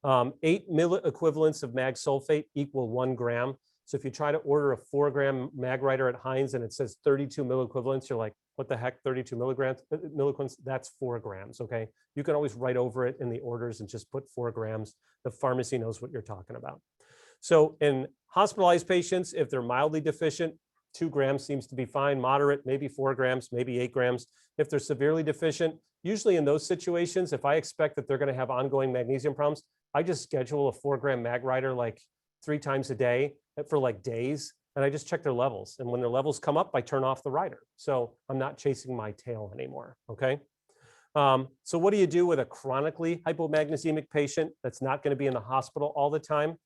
B: 8 milliequivalents of mag sulfate equal 1 gram. So if you try to order a 4-gram mag writer at Heinz and it says 32 milliequivalents, you're like, what the heck, 32 milligrams? That's 4 grams, okay? You can always write over it in the orders and just put 4 grams. The pharmacy knows what you're talking about. So in hospitalized patients, if they're mildly deficient, 2 grams seems to be fine. Moderate, maybe 4 grams, maybe 8 grams. If they're severely deficient, usually in those situations, if I expect that they're going to have ongoing magnesium problems, I just schedule a 4-gram mag writer like 3 times a day for like days, and I just check their levels. And when their levels come up, I turn off the writer. So I'm not chasing my tail anymore, okay? So what do you do with a chronically hypomagnesiemic patient that's not going to be in the hospital all the time?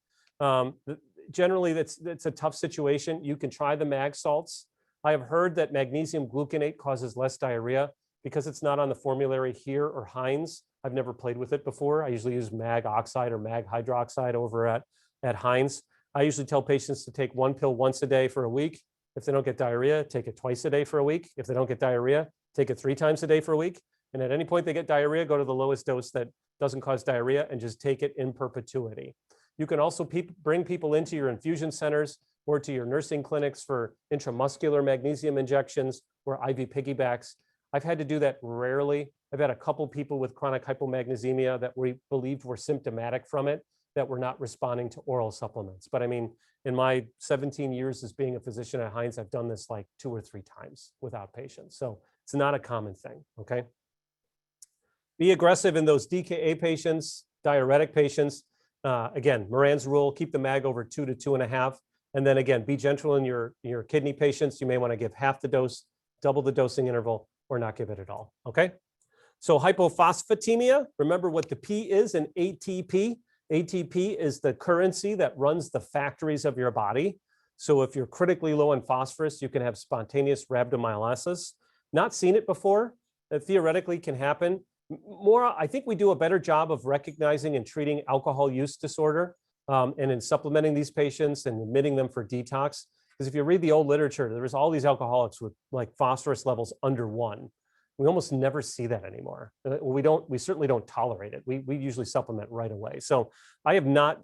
B: Generally, that's a tough situation. You can try the mag salts. I have heard that magnesium gluconate causes less diarrhea because it's not on the formulary here or Heinz. I've never played with it before. I usually use mag oxide or mag hydroxide over at Heinz. I usually tell patients to take 1 pill once a day for a week. If they don't get diarrhea, take it twice a day for a week. If they don't get diarrhea, take it 3 times a day for a week. And at any point they get diarrhea, go to the lowest dose that doesn't cause diarrhea and just take it in perpetuity. You can also bring people into your infusion centers or to your nursing clinics for intramuscular magnesium injections or IV piggybacks. I've had to do that rarely. I've had a couple people with chronic hypomagnesemia that we believed were symptomatic from it, that were not responding to oral supplements. But I mean, in my 17 years as being a physician at Heinz, I've done this like 2 or 3 times without patients. So it's not a common thing, okay? Be aggressive in those DKA patients, diuretic patients. Again, Moran's rule, keep the mag over 2 to 2.5. And then again, be gentle in your kidney patients. You may want to give half the dose, double the dosing interval, or not give it at all, okay? So hypophosphatemia, remember what the P is in ATP. ATP is the currency that runs the factories of your body. So if you're critically low in phosphorus, you can have spontaneous rhabdomyolysis. Not seen it before. It theoretically can happen. I think we do a better job of recognizing and treating alcohol use disorder and in supplementing these patients and admitting them for detox. Because if you read the old literature, there was all these alcoholics with like phosphorus levels under 1. We almost never see that anymore. We certainly don't tolerate it. We usually supplement right away. So I have not,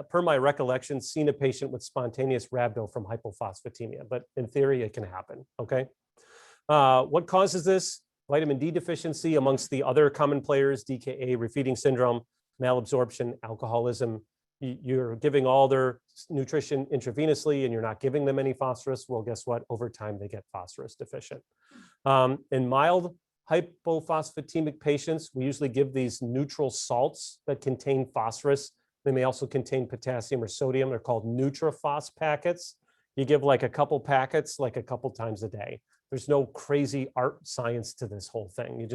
B: per my recollection, seen a patient with spontaneous rhabdo from hypophosphatemia, but in theory, it can happen, okay? What causes this? Vitamin D deficiency amongst the other common players, DKA, refeeding syndrome, malabsorption, alcoholism. You're giving all their nutrition intravenously and you're not giving them any phosphorus. Well, guess what? Over time, they get phosphorus deficient. In mild hypophosphatemic patients, we usually give these neutral salts that contain phosphorus. They may also contain potassium or sodium. They're called NutriPhos packets. You give like a couple packets, like a couple times a day. There's no crazy art science to this whole thing.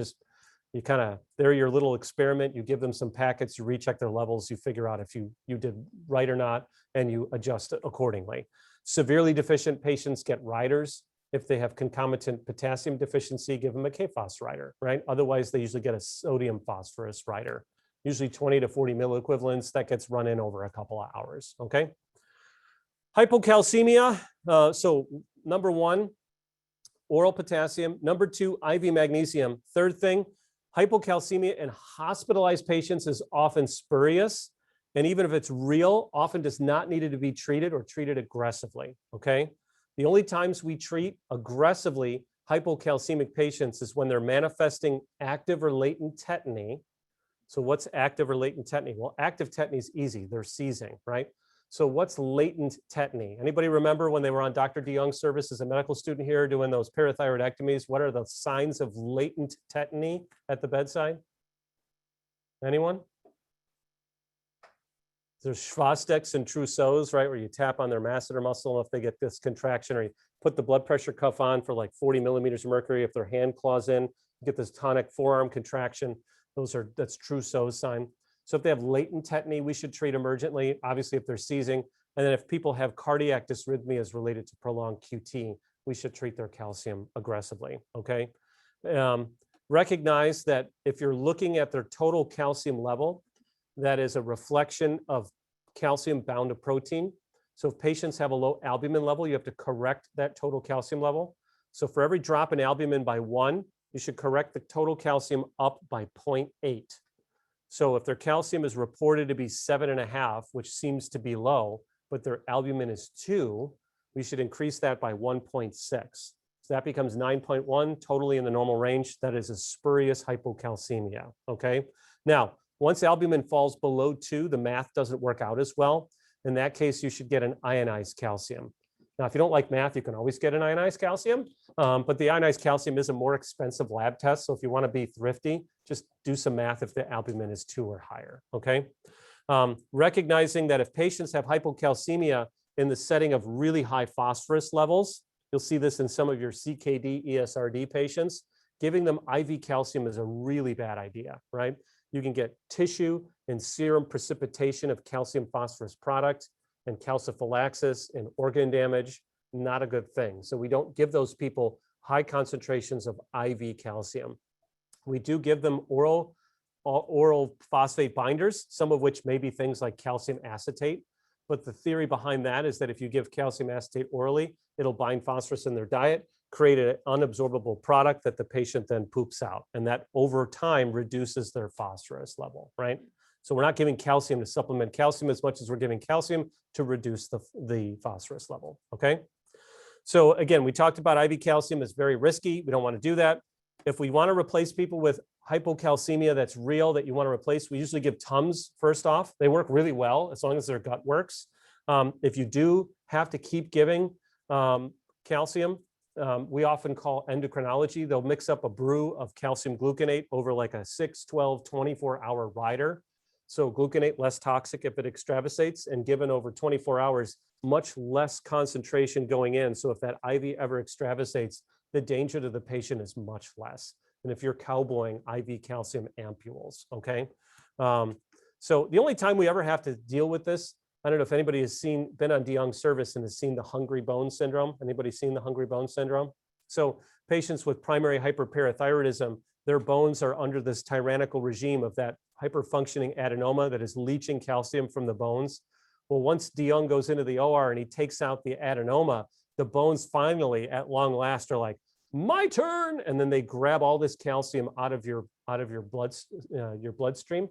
B: They're your little experiment. You give them some packets, you recheck their levels, you figure out if you did right or not, and you adjust it accordingly. Severely deficient patients get riders. If they have concomitant potassium deficiency, give them a K-phos rider, right? Otherwise, they usually get a sodium phosphorus rider, usually 20 to 40 milliequivalents. That gets run in over a couple of hours, okay? Hypocalcemia, so number 1, oral potassium. Number 2, IV magnesium. Third thing, hypocalcemia in hospitalized patients is often spurious. And even if it's real, often does not need to be treated or treated aggressively, okay? The only times we treat aggressively hypocalcemic patients is when they're manifesting active or latent tetany. So what's active or latent tetany? Well, active tetany is easy. They're seizing, right? So what's latent tetany? Anybody remember when they were on Dr. DeYoung's service as a medical student here doing those parathyroidectomies? What are the signs of latent tetany at the bedside? Anyone? There's Schwastex and Trousseau's, right, where you tap on their masseter muscle, and if they get this contraction, or you put the blood pressure cuff on for like 40 millimeters of mercury, if their hand claws in, you get this tonic forearm contraction. That's Trousseau's sign. So if they have latent tetany, we should treat emergently, obviously if they're seizing. And then if people have cardiac dysrhythmias related to prolonged QT, we should treat their calcium aggressively, okay? Recognize that if you're looking at their total calcium level, that is a reflection of calcium bound to protein. So if patients have a low albumin level, you have to correct that total calcium level. So for every drop in albumin by 1, you should correct the total calcium up by 0.8. So if their calcium is reported to be 7.5, which seems to be low, but their albumin is 2, we should increase that by 1.6. So that becomes 9.1, totally in the normal range. That is a spurious hypocalcemia, okay? Now, once albumin falls below 2, the math doesn't work out as well. In that case, you should get an ionized calcium. Now, if you don't like math, you can always get an ionized calcium, but the ionized calcium is a more expensive lab test. So if you want to be thrifty, just do some math if the albumin is 2 or higher, okay? Recognizing that if patients have hypocalcemia in the setting of really high phosphorus levels, you'll see this in some of your CKD, ESRD patients, giving them IV calcium is a really bad idea, right? You can get tissue and serum precipitation of calcium phosphorus product and calciphylaxis and organ damage, not a good thing. So we don't give those people high concentrations of IV calcium. We do give them oral phosphate binders, some of which may be things like calcium acetate. But the theory behind that is that if you give calcium acetate orally, it'll bind phosphorus in their diet, create an unabsorbable product that the patient then poops out. And that over time reduces their phosphorus level, right? So we're not giving calcium to supplement calcium as much as we're giving calcium to reduce the phosphorus level, okay? So again, we talked about IV calcium is very risky. We don't want to do that. If we want to replace people with hypocalcemia that's real that you want to replace, we usually give Tums first off. They work really well as long as their gut works. If you do have to keep giving calcium, we often call endocrinology. They'll mix up a brew of calcium gluconate over like a 6, 12, 24-hour rider. So gluconate less toxic if it extravasates, and given over 24 hours, much less concentration going in. So if that IV ever extravasates, the danger to the patient is much less than if you're cowboying IV calcium ampules, okay? So the only time we ever have to deal with this, I don't know if anybody has been on de Young service and has seen the hungry bone syndrome. Anybody seen the hungry bone syndrome? So patients with primary hyperparathyroidism, their bones are under this tyrannical regime of that hyperfunctioning adenoma that is leaching calcium from the bones. Well, once de Young goes into the OR and he takes out the adenoma, the bones finally, at long last, are like, my turn, and then they grab all this calcium out of your bloodstream,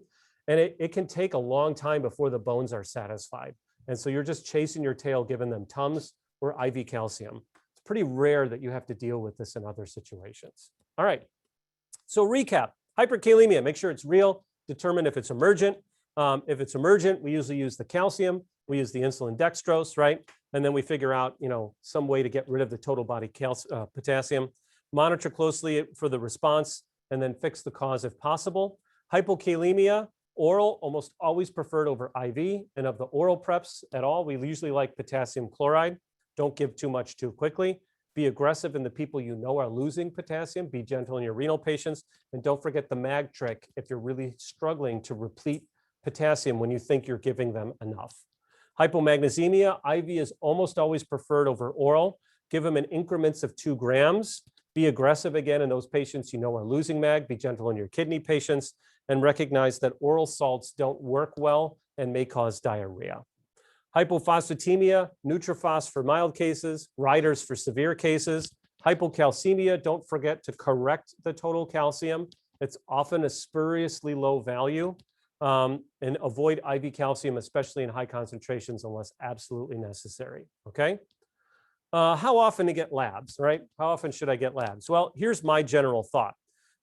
B: and it can take a long time before the bones are satisfied. And so you're just chasing your tail, giving them Tums or IV calcium. It's pretty rare that you have to deal with this in other situations. All right. So recap: hyperkalemia. Make sure it's real. Determine if it's emergent. If it's emergent, we usually use the calcium. We use the insulin dextrose, right? And then we figure out, some way to get rid of the total body potassium. Monitor closely for the response, and then fix the cause if possible. Hypokalemia, oral, almost always preferred over IV. And of the oral preps at all, we usually like potassium chloride. Don't give too much too quickly. Be aggressive in the people you know are losing potassium. Be gentle in your renal patients. And don't forget the MAG trick if you're really struggling to replete potassium when you think you're giving them enough. Hypomagnesemia, IV is almost always preferred over oral. Give them in increments of 2 grams. Be aggressive again in those patients you know are losing MAG. Be gentle in your kidney patients, and recognize that oral salts don't work well and may cause diarrhea. Hypophosphatemia, Nutrifos for mild cases, riders for severe cases. Hypocalcemia, don't forget to correct the total calcium. It's often a spuriously low value. And avoid IV calcium, especially in high concentrations, unless absolutely necessary, okay? How often to get labs, right? How often should I get labs? Well, here's my general thought.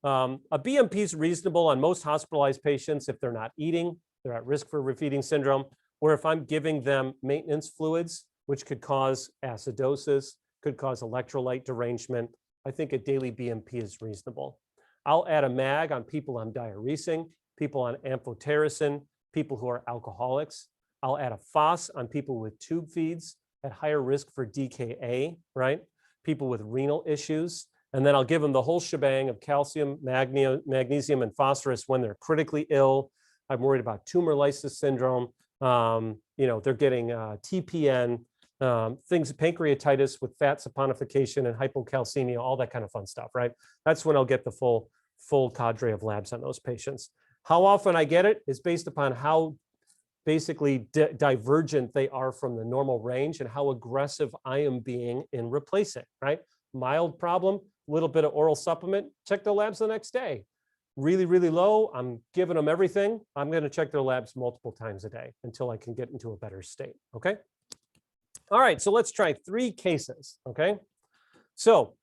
B: A BMP is reasonable on most hospitalized patients if they're not eating, they're at risk for refeeding syndrome, or if I'm giving them maintenance fluids, which could cause acidosis, could cause electrolyte derangement. I think a daily BMP is reasonable. I'll add a MAG on people I'm diuresing, people on amphotericin, people who are alcoholics. I'll add a FOS on people with tube feeds at higher risk for DKA, right? People with renal issues. And then I'll give them the whole shebang of calcium, magnesium, and phosphorus when they're critically ill. I'm worried about tumor lysis syndrome. They're getting TPN, things, pancreatitis with fat saponification and hypocalcemia, all that kind of fun stuff, right? That's when I'll get the full cadre of labs on those patients. How often I get it is based upon how basically divergent they are from the normal range and how aggressive I am being in replacing, right? Mild problem, little bit of oral supplement, check the labs the next day. really, really low, I'm giving them everything. I'm going to check their labs multiple times a day until I can get into a better state. Okay. All right. So let's try 3 cases. Okay. So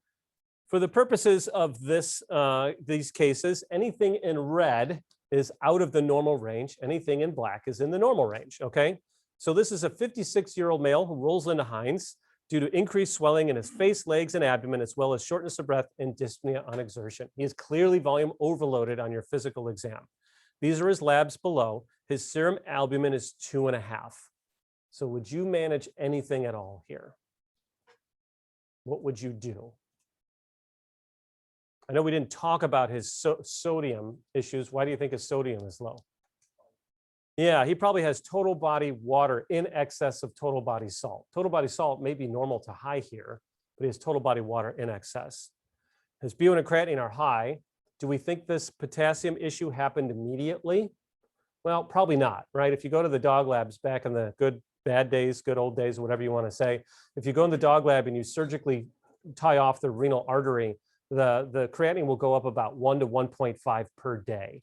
B: for the purposes of these cases, anything in red is out of the normal range. Anything in black is in the normal range. Okay. So this is a 56-year-old male who rolls into Hines due to increased swelling in his face, legs, and abdomen, as well as shortness of breath and dyspnea on exertion. He is clearly volume overloaded on your physical exam. These are his labs below. His serum albumin is 2.5. So would you manage anything at all here? What would you do? I know we didn't talk about his sodium issues. Why do you think his sodium is low? Yeah, he probably has total body water in excess of total body salt. Total body salt may be normal to high here, but he has total body water in excess. His BUN and creatinine are high. Do we think this potassium issue happened immediately? Well, probably not, right? If you go to the dog labs back in the good old days, whatever you want to say, if you go in the dog lab and you surgically tie off the renal artery, the creatinine will go up about 1 to 1.5 per day.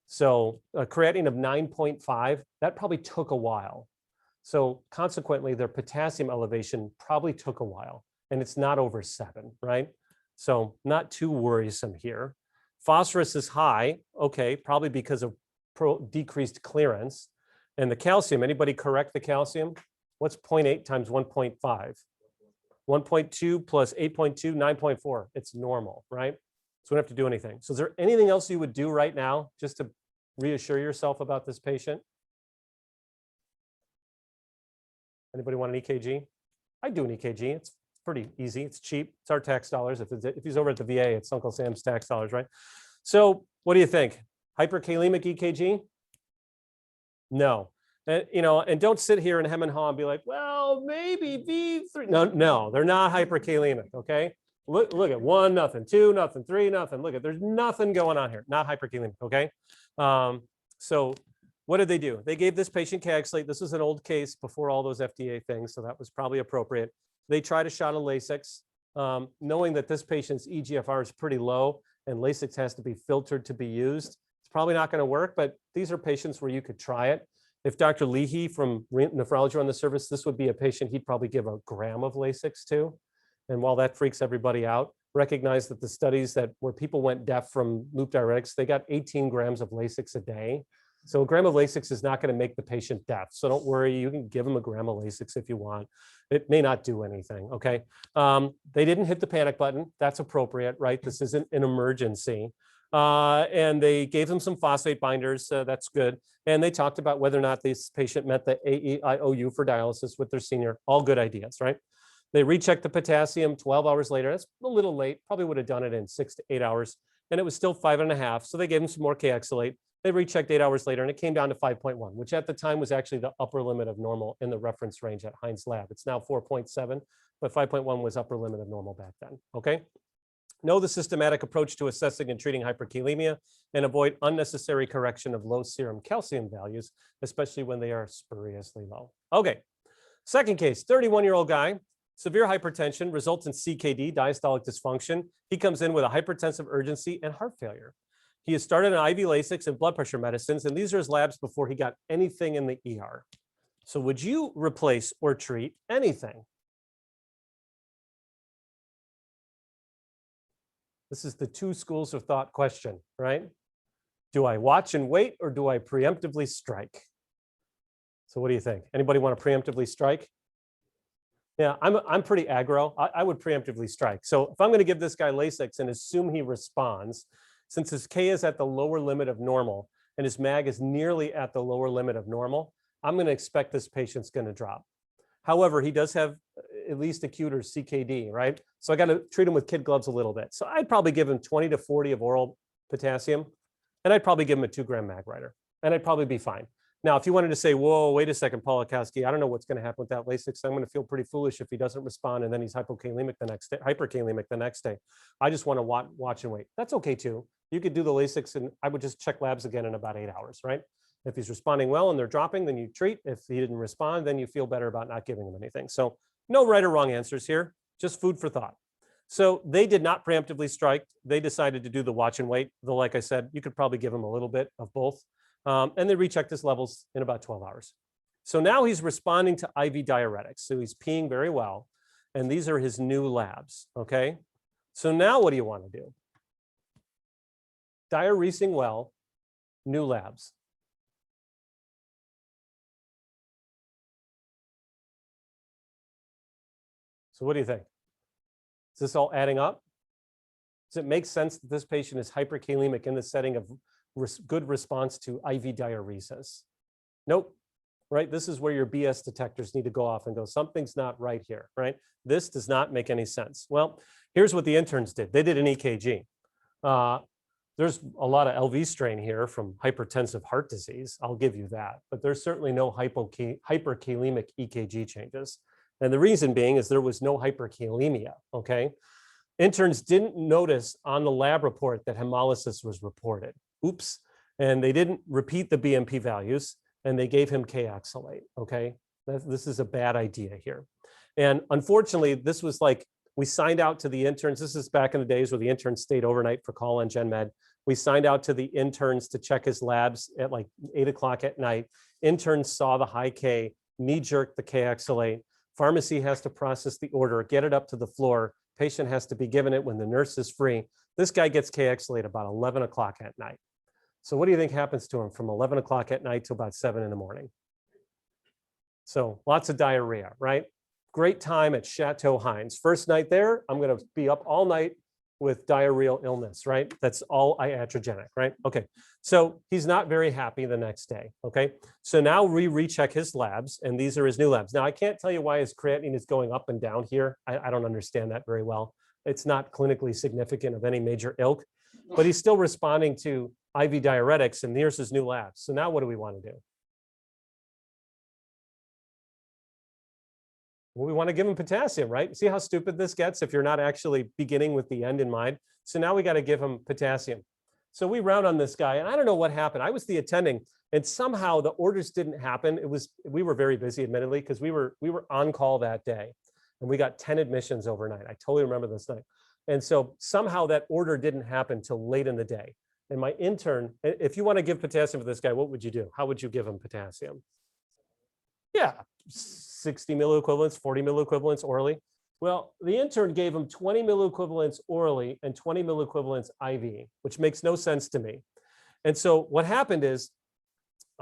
B: So a creatinine of 9.5, that probably took a while. So consequently, their potassium elevation probably took a while, and it's not over 7, right? So not too worrisome here. Phosphorus is high, okay, probably because of decreased clearance. And the calcium, anybody correct the calcium? What's 0.8 times 1.5? 1.2 plus 8.2, 9.4. It's normal, right? So we don't have to do anything. So is there anything else you would do right now just to reassure yourself about this patient? Anybody want an EKG? I'd do an EKG. It's pretty easy. It's cheap. It's our tax dollars. If he's over at the VA, it's Uncle Sam's tax dollars, right? So what do you think? Hyperkalemic EKG? No. And don't sit here and hem and haw and be like, well, maybe V3. No, they're not hyperkalemic, okay? Look at 1, nothing, 2, nothing, 3, nothing. Look at, there's nothing going on here, not hyperkalemic, okay? So what did they do? They gave this patient Caxlate. This was an old case before all those FDA things, so that was probably appropriate. They tried a shot of Lasix, knowing that this patient's EGFR is pretty low and Lasix has to be filtered to be used. It's probably not going to work, but these are patients where you could try it. If Dr. Leahy from nephrology on the service, this would be a patient he'd probably give a gram of Lasix to. And while that freaks everybody out, recognize that the studies where people went deaf from loop diuretics, they got 18 grams of Lasix a day. So a gram of Lasix is not going to make the patient deaf. So don't worry, you can give them a gram of Lasix if you want. It may not do anything, okay? They didn't hit the panic button. That's appropriate, right? This isn't an emergency. And they gave them some phosphate binders. That's good. And they talked about whether or not this patient met the AEIOU for dialysis with their senior. All good ideas, right? They rechecked the potassium 12 hours later. That's a little late. Probably would have done it in 6 to 8 hours. And it was still 5.5. So they gave him some more Caxylate. They rechecked 8 hours later, and it came down to 5.1, which at the time was actually the upper limit of normal in the reference range at Hines Lab. It's now 4.7, but 5.1 was upper limit of normal back then, okay? Know the systematic approach to assessing and treating hyperkalemia and avoid unnecessary correction of low serum calcium values, especially when they are spuriously low. Okay, second case, 31-year-old guy, severe hypertension results in CKD, diastolic dysfunction. He comes in with a hypertensive urgency and heart failure. He has started an IV Lasix and blood pressure medicines, and these are his labs before he got anything in the ER. So would you replace or treat anything? This is the 2 schools of thought question, right? Do I watch and wait, or do I preemptively strike? So what do you think? Anybody want to preemptively strike? Yeah, I'm pretty aggro. I would preemptively strike. So if I'm going to give this guy Lasix and assume he responds, since his K is at the lower limit of normal and his MAG is nearly at the lower limit of normal, I'm going to expect this patient's going to drop. However, he does have at least acute or CKD, right? So I got to treat him with kid gloves a little bit. So I'd probably give him 20 to 40 of oral potassium, and I'd probably give him a 2-gram mag writer, and I'd probably be fine. Now, if you wanted to say, whoa, wait a second, Pawlikowski, I don't know what's going to happen with that Lasix. I'm going to feel pretty foolish if he doesn't respond, and then he's hyperkalemic the next day. I just want to watch and wait. That's okay too. You could do the Lasix, and I would just check labs again in about 8 hours, right? If he's responding well and they're dropping, then you treat. If he didn't respond, then you feel better about not giving him anything. So no right or wrong answers here, just food for thought. So they did not preemptively strike. They decided to do the watch and wait, though, like I said, you could probably give him a little bit of both. And they rechecked his levels in about 12 hours. So now he's responding to IV diuretics. So he's peeing very well. And these are his new labs, okay? So now what do you want to do? Diuresing well, new labs. So what do you think? Is this all adding up? Does it make sense that this patient is hyperkalemic in the setting of good response to IV diuresis? Nope, right? This is where your BS detectors need to go off and go, something's not right here, right? This does not make any sense. Well, here's what the interns did. They did an EKG. There's a lot of LV strain here from hypertensive heart disease. I'll give you that, but there's certainly no hyperkalemic EKG changes. And the reason being is there was no hyperkalemia, okay? Interns didn't notice on the lab report that hemolysis was reported. Oops. And they didn't repeat the BMP values, and they gave him K-oxalate, okay? This is a bad idea here. And unfortunately, this was like, we signed out to the interns. This is back in the days where the interns stayed overnight for call on Gen Med. We signed out to the interns to check his labs at like 8 o'clock at night. Interns saw the high K, knee-jerked the K-oxalate. Pharmacy has to process the order, get it up to the floor. Patient has to be given it when the nurse is free. This guy gets K-oxalate about 11 o'clock at night. So what do you think happens to him from 11 o'clock at night to about 7 in the morning? So lots of diarrhea, right? Great time at Chateau Hines. First night there, I'm going to be up all night with diarrheal illness, right? That's all iatrogenic, right? Okay, so he's not very happy the next day, okay? So now we recheck his labs, and these are his new labs. Now, I can't tell you why his creatinine is going up and down here. I don't understand that very well. It's not clinically significant of any major ilk, but he's still responding to IV diuretics, and here's his new labs. So now what do we want to do? Well, we want to give him potassium, right? See how stupid this gets if you're not actually beginning with the end in mind. So now we got to give him potassium. So we round on this guy, and I don't know what happened. I was the attending, and somehow the orders didn't happen. We were very busy, admittedly, because we were on call that day, and we got 10 admissions overnight. I totally remember this night. And so somehow that order didn't happen till late in the day. And my intern, if you want to give potassium for this guy, what would you do? How would you give him potassium? Yeah, 60 milliequivalents, 40 milliequivalents orally. Well, the intern gave him 20 milliequivalents orally and 20 milliequivalents IV, which makes no sense to me. And so what happened is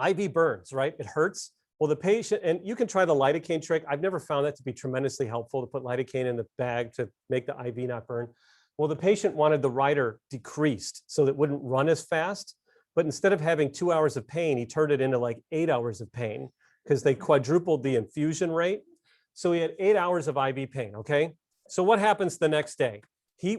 B: IV burns, right? It hurts. Well, the patient, and you can try the lidocaine trick. I've never found that to be tremendously helpful to put lidocaine in the bag to make the IV not burn. Well, the patient wanted the rider decreased so that it wouldn't run as fast. But instead of having 2 hours of pain, he turned it into like 8 hours of pain because they quadrupled the infusion rate. So he had 8 hours of IV pain, okay? So what happens the next day?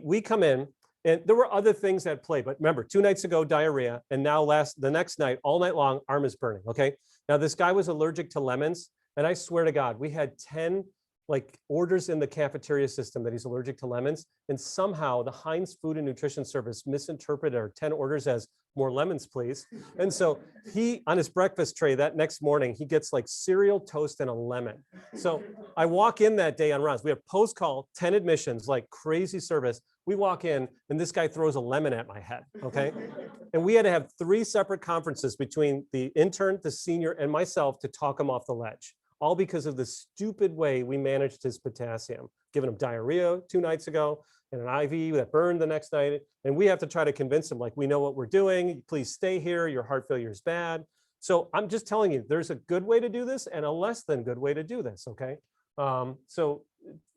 B: We come in, and there were other things at play, but remember, 2 nights ago, diarrhea, and now the next night, all night long, arm is burning, okay? Now this guy was allergic to lemons, and I swear to God, we had 10 like orders in the cafeteria system that he's allergic to lemons, and somehow the Heinz Food and Nutrition Service misinterpreted our 10 orders as more lemons, please. And so he, on his breakfast tray that next morning, he gets like cereal, toast, and a lemon. So I walk in that day on rounds. We have post-call, 10 admissions, like crazy service. We walk in, and this guy throws a lemon at my head, okay? And we had to have 3 separate conferences between the intern, the senior, and myself to talk him off the ledge, all because of the stupid way we managed his potassium, giving him diarrhea 2 nights ago and an IV that burned the next night. And we have to try to convince him, like, we know what we're doing. Please stay here. Your heart failure is bad. So I'm just telling you, there's a good way to do this and a less than good way to do this, okay? So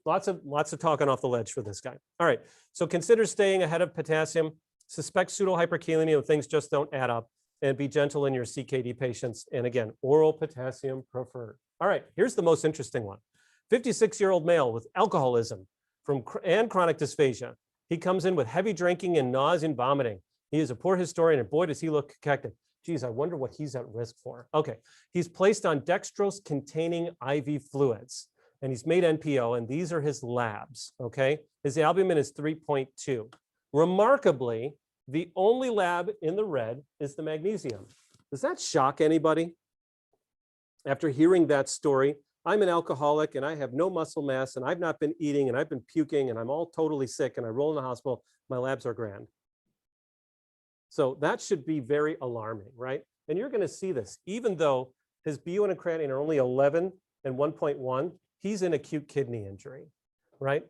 B: lots of talking off the ledge for this guy. All right, so consider staying ahead of potassium, suspect pseudohyperkalemia when things just don't add up, and be gentle in your CKD patients. And again, oral potassium preferred. All right, here's the most interesting one. 56-year-old male with alcoholism and chronic dysphagia. He comes in with heavy drinking and nausea and vomiting. He is a poor historian, and boy, does he look cached. Geez, I wonder what he's at risk for. Okay, he's placed on dextrose-containing IV fluids, and he's made NPO, and these are his labs, okay? His albumin is 3.2. Remarkably, the only lab in the red is the magnesium. Does that shock anybody? After hearing that story, I'm an alcoholic and I have no muscle mass and I've not been eating and I've been puking and I'm all totally sick and I roll in the hospital, my labs are grand. So that should be very alarming, right? And you're going to see this, even though his BUN and creatinine are only 11 and 1.1, he's in acute kidney injury, right?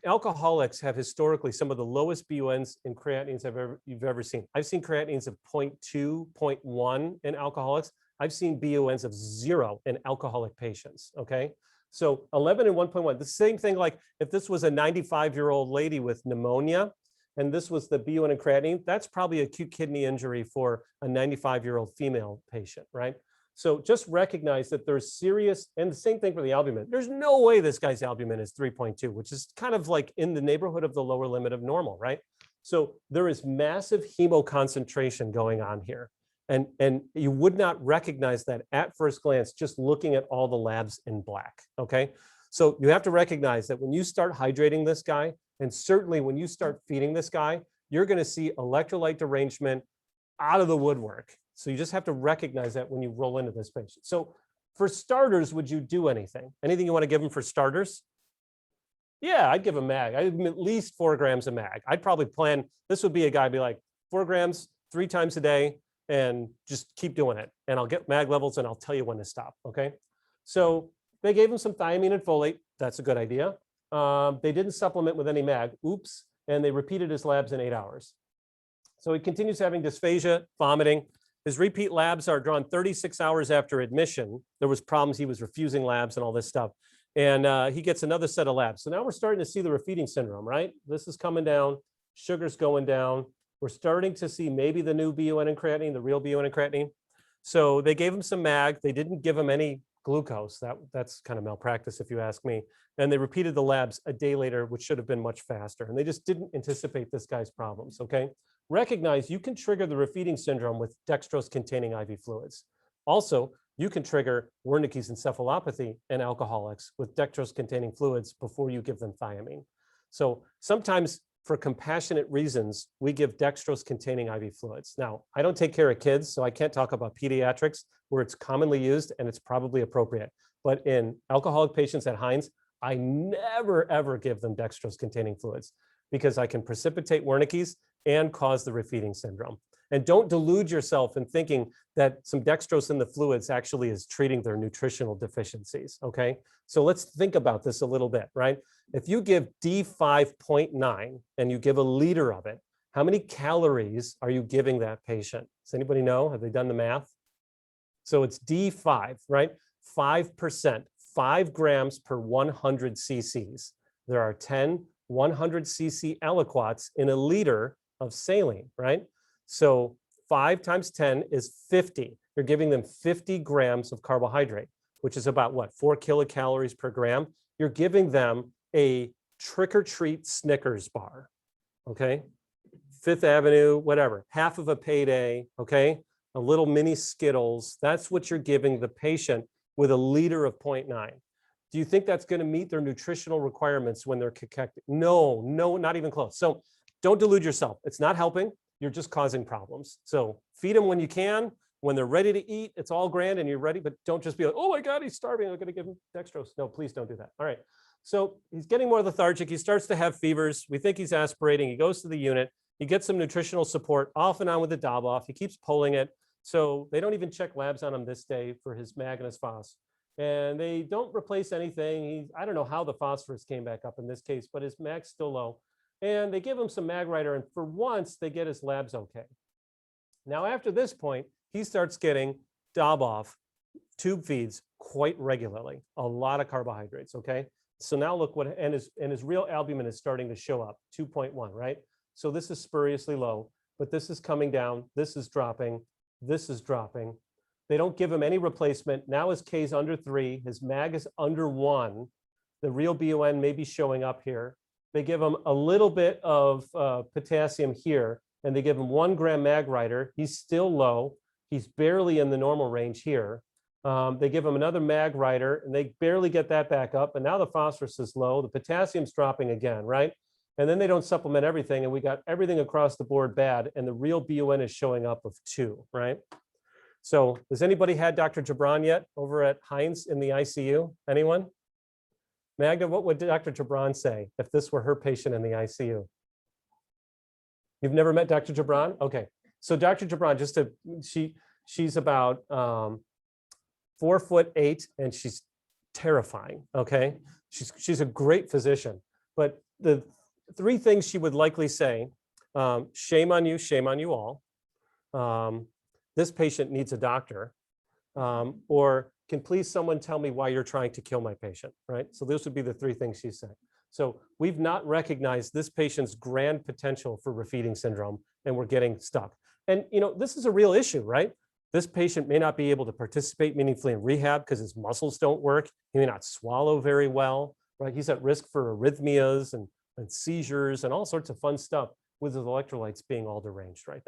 B: Alcoholics have historically some of the lowest BUNs and creatinines you've ever seen. I've seen creatinines of 0.2, 0.1 in alcoholics. I've seen BUNs of 0 in alcoholic patients, okay? So 11 and 1.1, the same thing like if this was a 95-year-old lady with pneumonia, and this was the BUN and creatinine, that's probably acute kidney injury for a 95-year-old female patient, right? So just recognize that there's serious, and the same thing for the albumin. There's no way this guy's albumin is 3.2, which is kind of like in the neighborhood of the lower limit of normal, right? So there is massive hemoconcentration going on here. And you would not recognize that at first glance, just looking at all the labs in black, okay? So you have to recognize that when you start hydrating this guy, and certainly when you start feeding this guy, you're going to see electrolyte derangement out of the woodwork. So you just have to recognize that when you roll into this patient. So for starters, would you do anything? Anything you want to give him for starters? Yeah, I'd give him mag. I'd give him at least 4 grams of mag. I'd probably plan, this would be a guy be like 4 grams, 3 times a day, and just keep doing it. And I'll get mag levels and I'll tell you when to stop, okay? So they gave him some thiamine and folate. That's a good idea. They didn't supplement with any mag, oops, and they repeated his labs in 8 hours. So he continues having dysphagia, vomiting. His repeat labs are drawn 36 hours after admission. There was problems, he was refusing labs and all this stuff. And he gets another set of labs. So now we're starting to see the refeeding syndrome, right? This is coming down, sugar's going down. We're starting to see maybe the new BUN and creatinine, the real BUN and creatinine. So they gave him some mag. They didn't give him any glucose. That's kind of malpractice if you ask me. And they repeated the labs a day later, which should have been much faster. And they just didn't anticipate this guy's problems, okay? Recognize you can trigger the refeeding syndrome with dextrose-containing IV fluids. Also, you can trigger Wernicke's encephalopathy in alcoholics with dextrose-containing fluids before you give them thiamine. So sometimes for compassionate reasons, we give dextrose-containing IV fluids. Now, I don't take care of kids, so I can't talk about pediatrics where it's commonly used and it's probably appropriate. But in alcoholic patients at Heinz, I never, ever give them dextrose-containing fluids because I can precipitate Wernicke's and cause the refeeding syndrome. And don't delude yourself in thinking that some dextrose in the fluids actually is treating their nutritional deficiencies, okay? So let's think about this a little bit, right? If you give D5.9 and you give a liter of it, how many calories are you giving that patient? Does anybody know? Have they done the math? So it's D5, right? 5%, 5 grams per 100 cc's. There are 10 100 cc aliquots in a liter of saline, right? So 5 times 10 is 50. You're giving them 50 grams of carbohydrate, which is about what, 4 kilocalories per gram. You're giving them a trick-or-treat Snickers bar, okay? Fifth Avenue, whatever, half of a payday, okay? A little mini Skittles. That's what you're giving the patient with a liter of 0.9. Do you think that's going to meet their nutritional requirements when they're cachectic? No, not even close. So don't delude yourself. It's not helping. You're just causing problems. So feed them when you can. When they're ready to eat, it's all grand and you're ready, but don't just be like, oh my God, he's starving. I'm going to give him dextrose. No, please don't do that. All right. So he's getting more lethargic. He starts to have fevers. We think he's aspirating. He goes to the unit. He gets some nutritional support off and on with the Daboff. He keeps pulling it. So they don't even check labs on him this day for his mag and his phos. And they don't replace anything. I don't know how the phosphorus came back up in this case, but his mag's still low. And they give him some mag writer, and for once, they get his labs okay. Now, after this point, he starts getting Daboff tube feeds quite regularly, a lot of carbohydrates, okay? So now look what, and his real albumin is starting to show up, 2.1, right? So this is spuriously low, but this is coming down, this is dropping, this is dropping. They don't give him any replacement. Now his K is under 3, his mag is under 1. The real BUN may be showing up here. They give him a little bit of potassium here, and they give him 1 gram mag writer. He's still low. He's barely in the normal range here. They give him another mag writer, and they barely get that back up. And now the phosphorus is low. The potassium's dropping again, right? And then they don't supplement everything, and we got everything across the board bad, and the real BUN is showing up of 2, right? So has anybody had Dr. Gibran yet over at Heinz in the ICU? Anyone? Magda, what would Dr. Gibran say if this were her patient in the ICU? You've never met Dr. Gibran? Okay. So Dr. Gibran, she's about 4'8" and she's terrifying. Okay. She's a great physician, but the three things she would likely say, shame on you all. This patient needs a doctor, or can please someone tell me why you're trying to kill my patient, right? So those would be the three things she's saying. So we've not recognized this patient's grand potential for refeeding syndrome, and we're getting stuck. And this is a real issue, right? This patient may not be able to participate meaningfully in rehab because his muscles don't work. He may not swallow very well, right? He's at risk for arrhythmias and seizures and all sorts of fun stuff with his electrolytes being all deranged, right?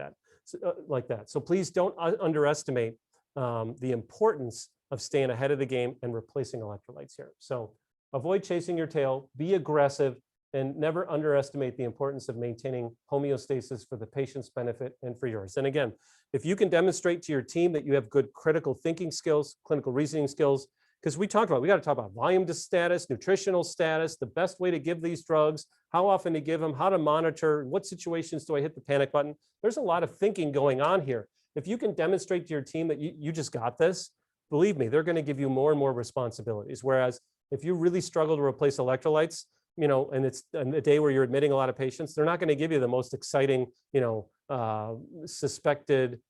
B: Like that. So please don't underestimate the importance of staying ahead of the game and replacing electrolytes here. So avoid chasing your tail, be aggressive, and never underestimate the importance of maintaining homeostasis for the patient's benefit and for yours. And again, if you can demonstrate to your team that you have good critical thinking skills, clinical reasoning skills, because we got to talk about volume status, nutritional status, the best way to give these drugs, how often to give them, how to monitor, what situations do I hit the panic button? There's a lot of thinking going on here. If you can demonstrate to your team that you just got this, believe me, they're going to give you more and more responsibilities. Whereas if you really struggle to replace electrolytes, and it's a day where you're admitting a lot of patients, they're not going to give you the most exciting, suspected,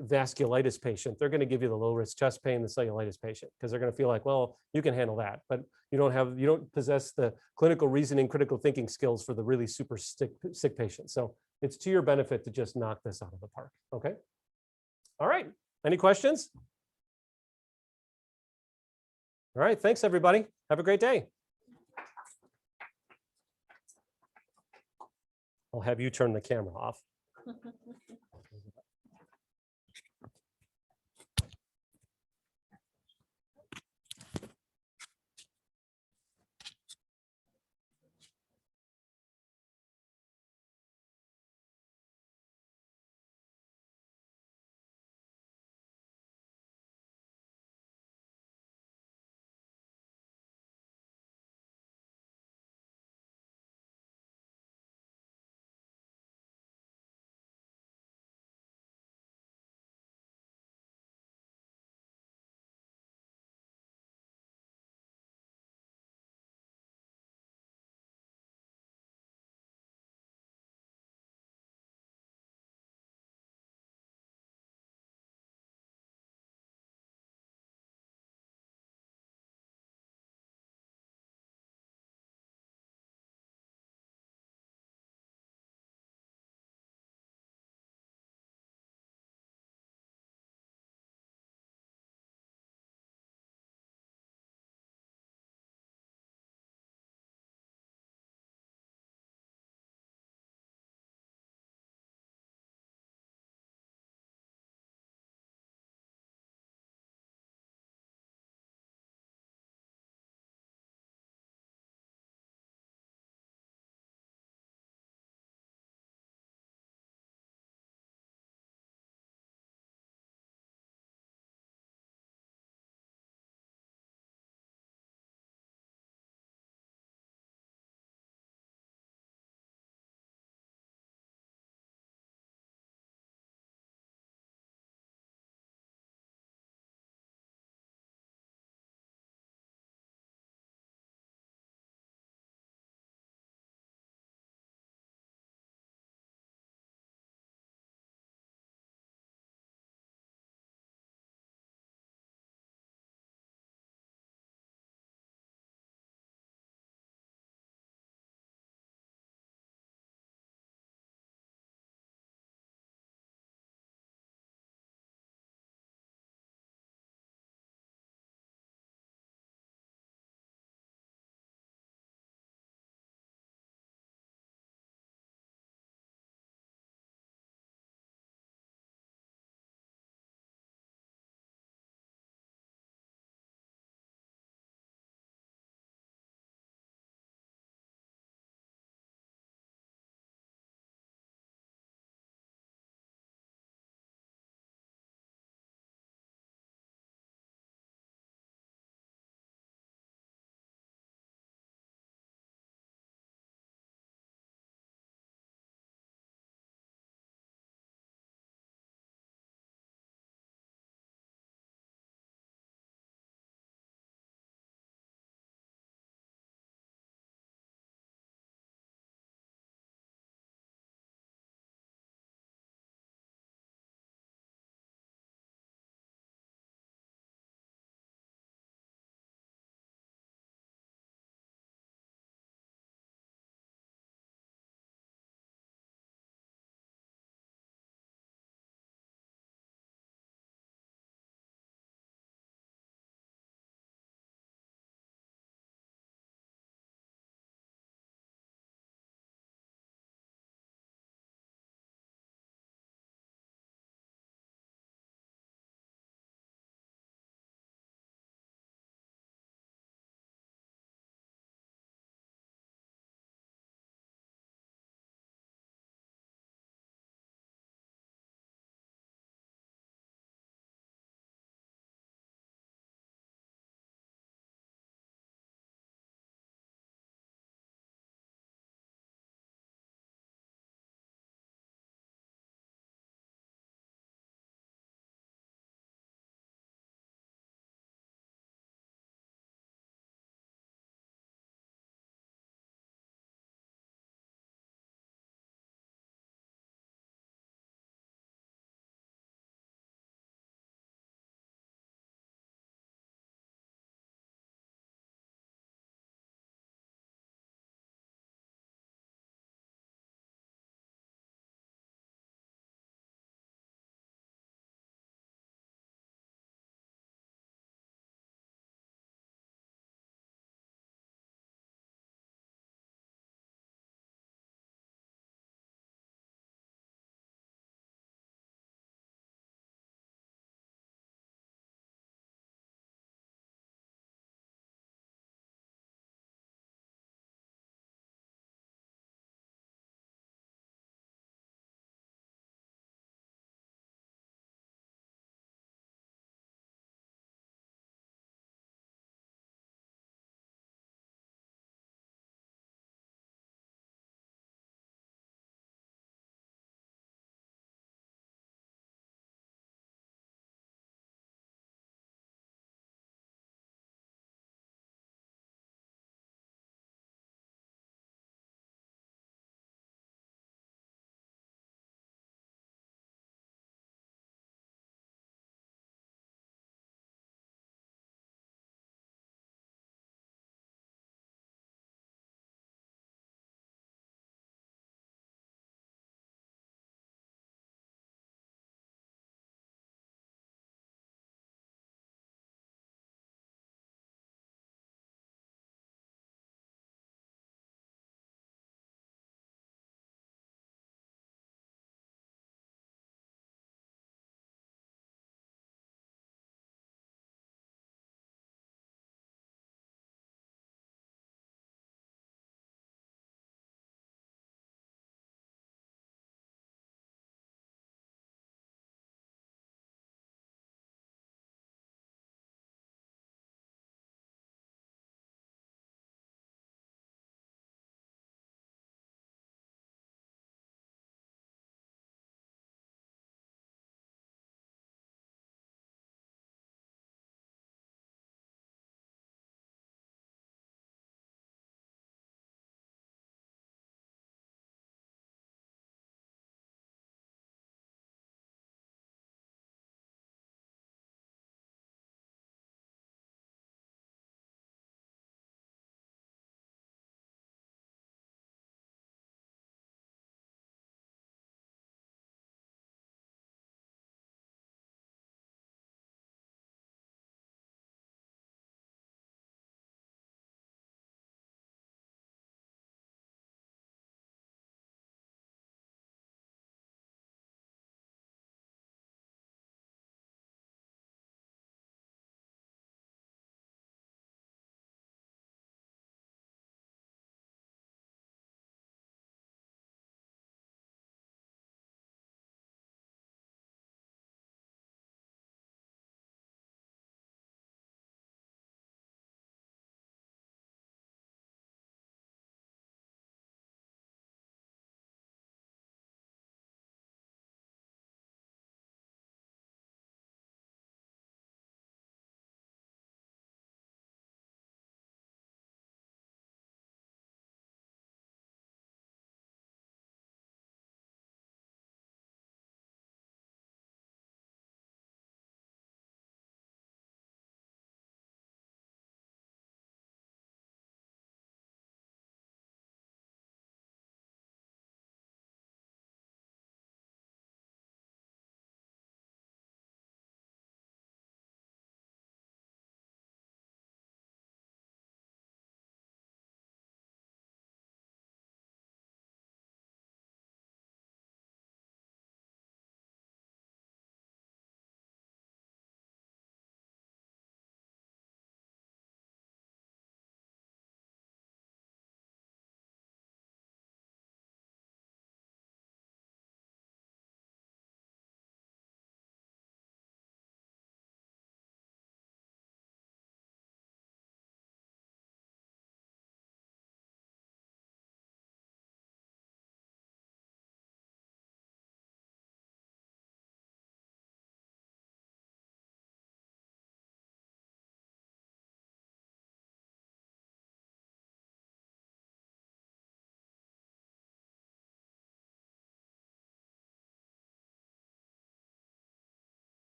B: vasculitis patient. They're going to give you the low risk chest pain, the cellulitis patient, because they're going to feel like, well, you can handle that, but you don't possess the clinical reasoning, critical thinking skills for the really super sick patients. So it's to your benefit to just knock this out of the park. Okay. All right. Any questions? All right. Thanks, everybody. Have a great day. I'll have you turn the camera off.